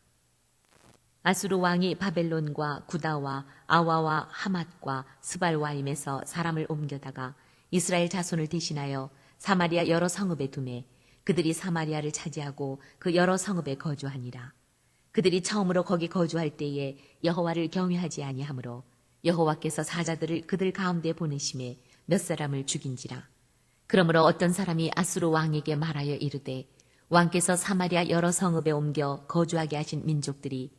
아수르 왕이 바벨론과 구다와 아와와 하맛과 스발와임에서 사람을 옮겨다가 이스라엘 자손을 대신하여 사마리아 여러 성읍에 두매 그들이 사마리아를 차지하고 그 여러 성읍에 거주하니라. 그들이 처음으로 거기 거주할 때에 여호와를 경외하지 아니하므로 여호와께서 사자들을 그들 가운데 보내심에 몇 사람을 죽인지라. 그러므로 어떤 사람이 아수르 왕에게 말하여 이르되 왕께서 사마리아 여러 성읍에 옮겨 거주하게 하신 민족들이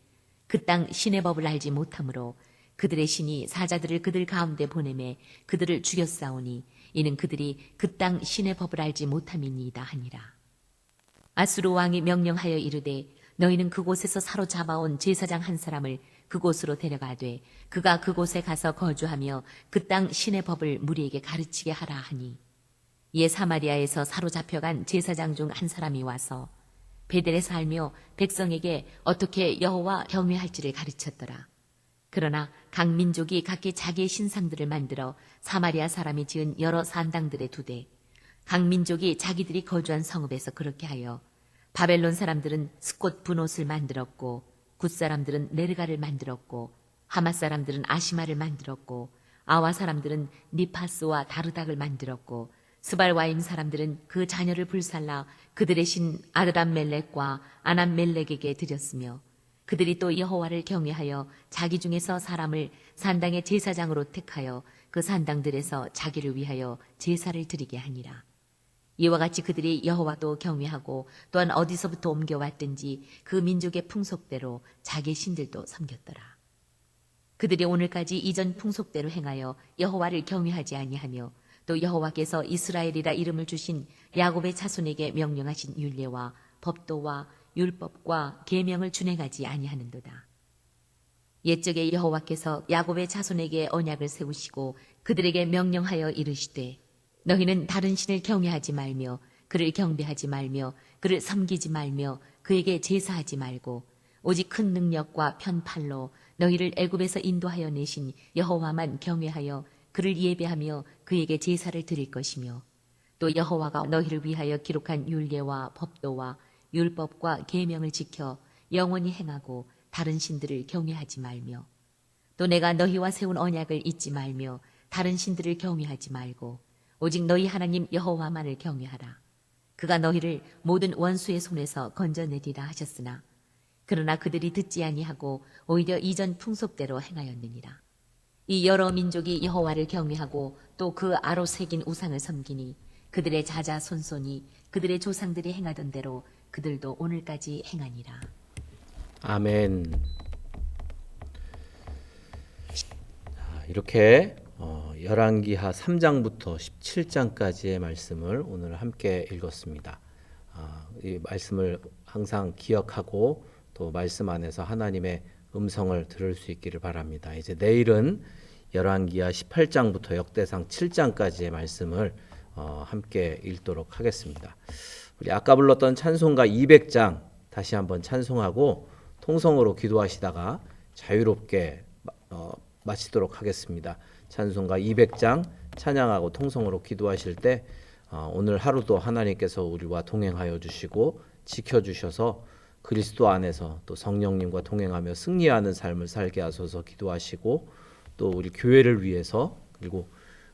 그 땅 신의 법을 알지 못하므로 그들의 신이 사자들을 그들 가운데 보내매 그들을 죽였사오니 이는 그들이 그 땅 신의 법을 알지 못함이니이다 하니라. 아수르 왕이 명령하여 이르되 너희는 그곳에서 사로잡아온 제사장 한 사람을 그곳으로 데려가되 그가 그곳에 가서 거주하며 그 땅 신의 법을 무리에게 가르치게 하라 하니 이에 사마리아에서 사로잡혀간 제사장 중 한 사람이 와서 베델에 살며 백성에게 어떻게 여호와 경외할지를 가르쳤더라. 그러나 각 민족이 각기 자기의 신상들을 만들어 사마리아 사람이 지은 여러 산당들에 두되 각 민족이 자기들이 거주한 성읍에서 그렇게 하여 바벨론 사람들은 스꽃 분옷을 만들었고 굿 사람들은 네르가를 만들었고 하맛 사람들은 아시마를 만들었고 아와 사람들은 니파스와 다르닥을 만들었고 스발와임 사람들은 그 자녀를 불살라 그들의 신 아드람멜렉과 아남멜렉에게 드렸으며 그들이 또 여호와를 경외하여 자기 중에서 사람을 산당의 제사장으로 택하여 그 산당들에서 자기를 위하여 제사를 드리게 하니라. 이와 같이 그들이 여호와도 경외하고 또한 어디서부터 옮겨왔든지 그 민족의 풍속대로 자기 신들도 섬겼더라. 그들이 오늘까지 이전 풍속대로 행하여 여호와를 경외하지 아니하며 또 여호와께서 이스라엘이라 이름을 주신 야곱의 자손에게 명령하신 율례와 법도와 율법과 계명을 준행하지 아니하는도다. 옛적에 여호와께서 야곱의 자손에게 언약을 세우시고 그들에게 명령하여 이르시되 너희는 다른 신을 경외하지 말며 그를 경배하지 말며 그를 섬기지 말며 그에게 제사하지 말고 오직 큰 능력과 편팔로 너희를 애굽에서 인도하여 내신 여호와만 경외하여 그를 예배하며 그에게 제사를 드릴 것이며 또 여호와가 너희를 위하여 기록한 율례와 법도와 율법과 계명을 지켜 영원히 행하고 다른 신들을 경외하지 말며 또 내가 너희와 세운 언약을 잊지 말며 다른 신들을 경외하지 말고 오직 너희 하나님 여호와만을 경외하라. 그가 너희를 모든 원수의 손에서 건져내리라 하셨으나 그러나 그들이 듣지 아니하고 오히려 이전 풍속대로 행하였느니라. 이 여러 민족이 여호와를 경외하고 또 그 아로 새긴 우상을 섬기니 그들의 자자손손이 그들의 조상들이 행하던 대로 그들도 오늘까지 행하니라. 아멘. 이렇게 열왕기하 3장부터 17장까지의 말씀을 오늘 함께 읽었습니다. 이 말씀을 항상 기억하고 또 말씀 안에서 하나님의 음성을 들을 수 있기를 바랍니다. 이제 내일은 열왕기하 18장부터 역대상 7장까지의 말씀을 함께 읽도록 하겠습니다. 우리 아까 불렀던 찬송가 200장 다시 한번 찬송하고 통성으로 기도하시다가 자유롭게 마치도록 하겠습니다. 찬송가 200장 찬양하고 통성으로 기도하실 때 오늘 하루도 하나님께서 우리와 동행하여 주시고 지켜주셔서 그리스도 안에서 또 성령님과 동행하며 승리하는 삶을 살게 하소서 기도하시고 또 우리 교회를 위해서 그리고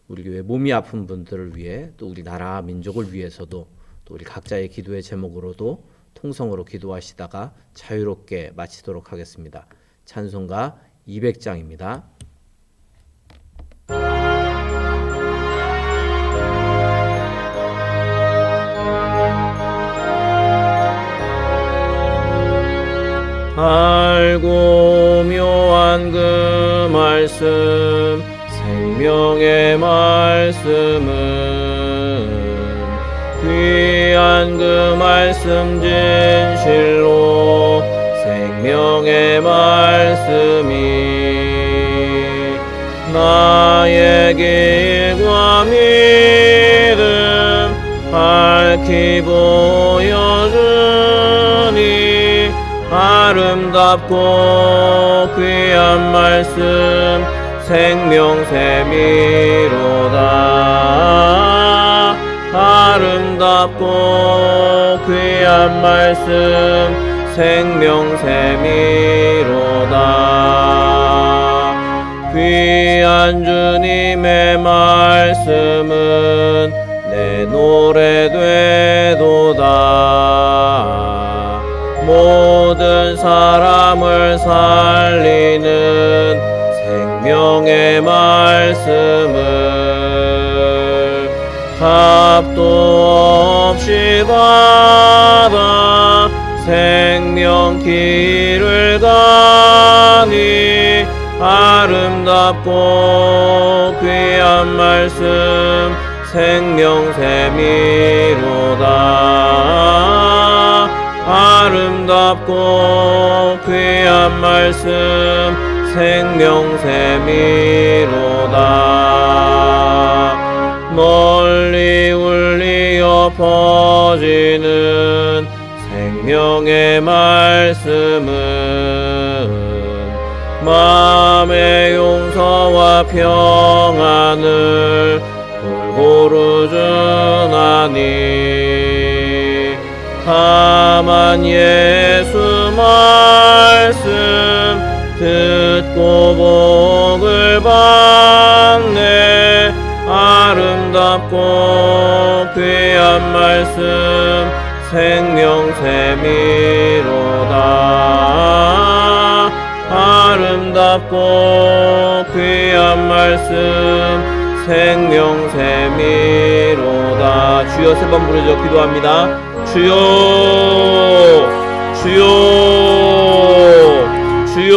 우리 교회 몸이 아픈 분들을 위해 또 우리 나라 민족을 위해서도 또 우리 각자의 기도의 제목으로도 통성으로 기도하시다가 자유롭게 마치도록 하겠습니다. 찬송가 200장입니다. 알고 묘한 그 말씀 생명의 말씀은 귀한 그 말씀 진실로 생명의 말씀이 나의 길과 믿음 밝히 보여주니 아름답고 귀한 말씀 생명샘이로다. 아름답고 귀한 말씀 생명샘이로다. 귀한 주님의 말씀은 내 노래 되도다. 모든 사람을 살리는 생명의 말씀을 값도 없이 받아 생명 길을 가니 아름답고 귀한 말씀 생명샘이로다. 아름답고 귀한 말씀 생명샘이로다. 널리 울리어 퍼지는 생명의 말씀은 마음의 용서와 평안을 골고루 주나니 다만 예수 말씀 듣고 복을 받네. 아름답고 귀한 말씀 생명샘이로다. 아름답고 귀한 말씀 생명샘이로다. 주여 세 번 부르짖어 기도합니다. 주여 주여 주여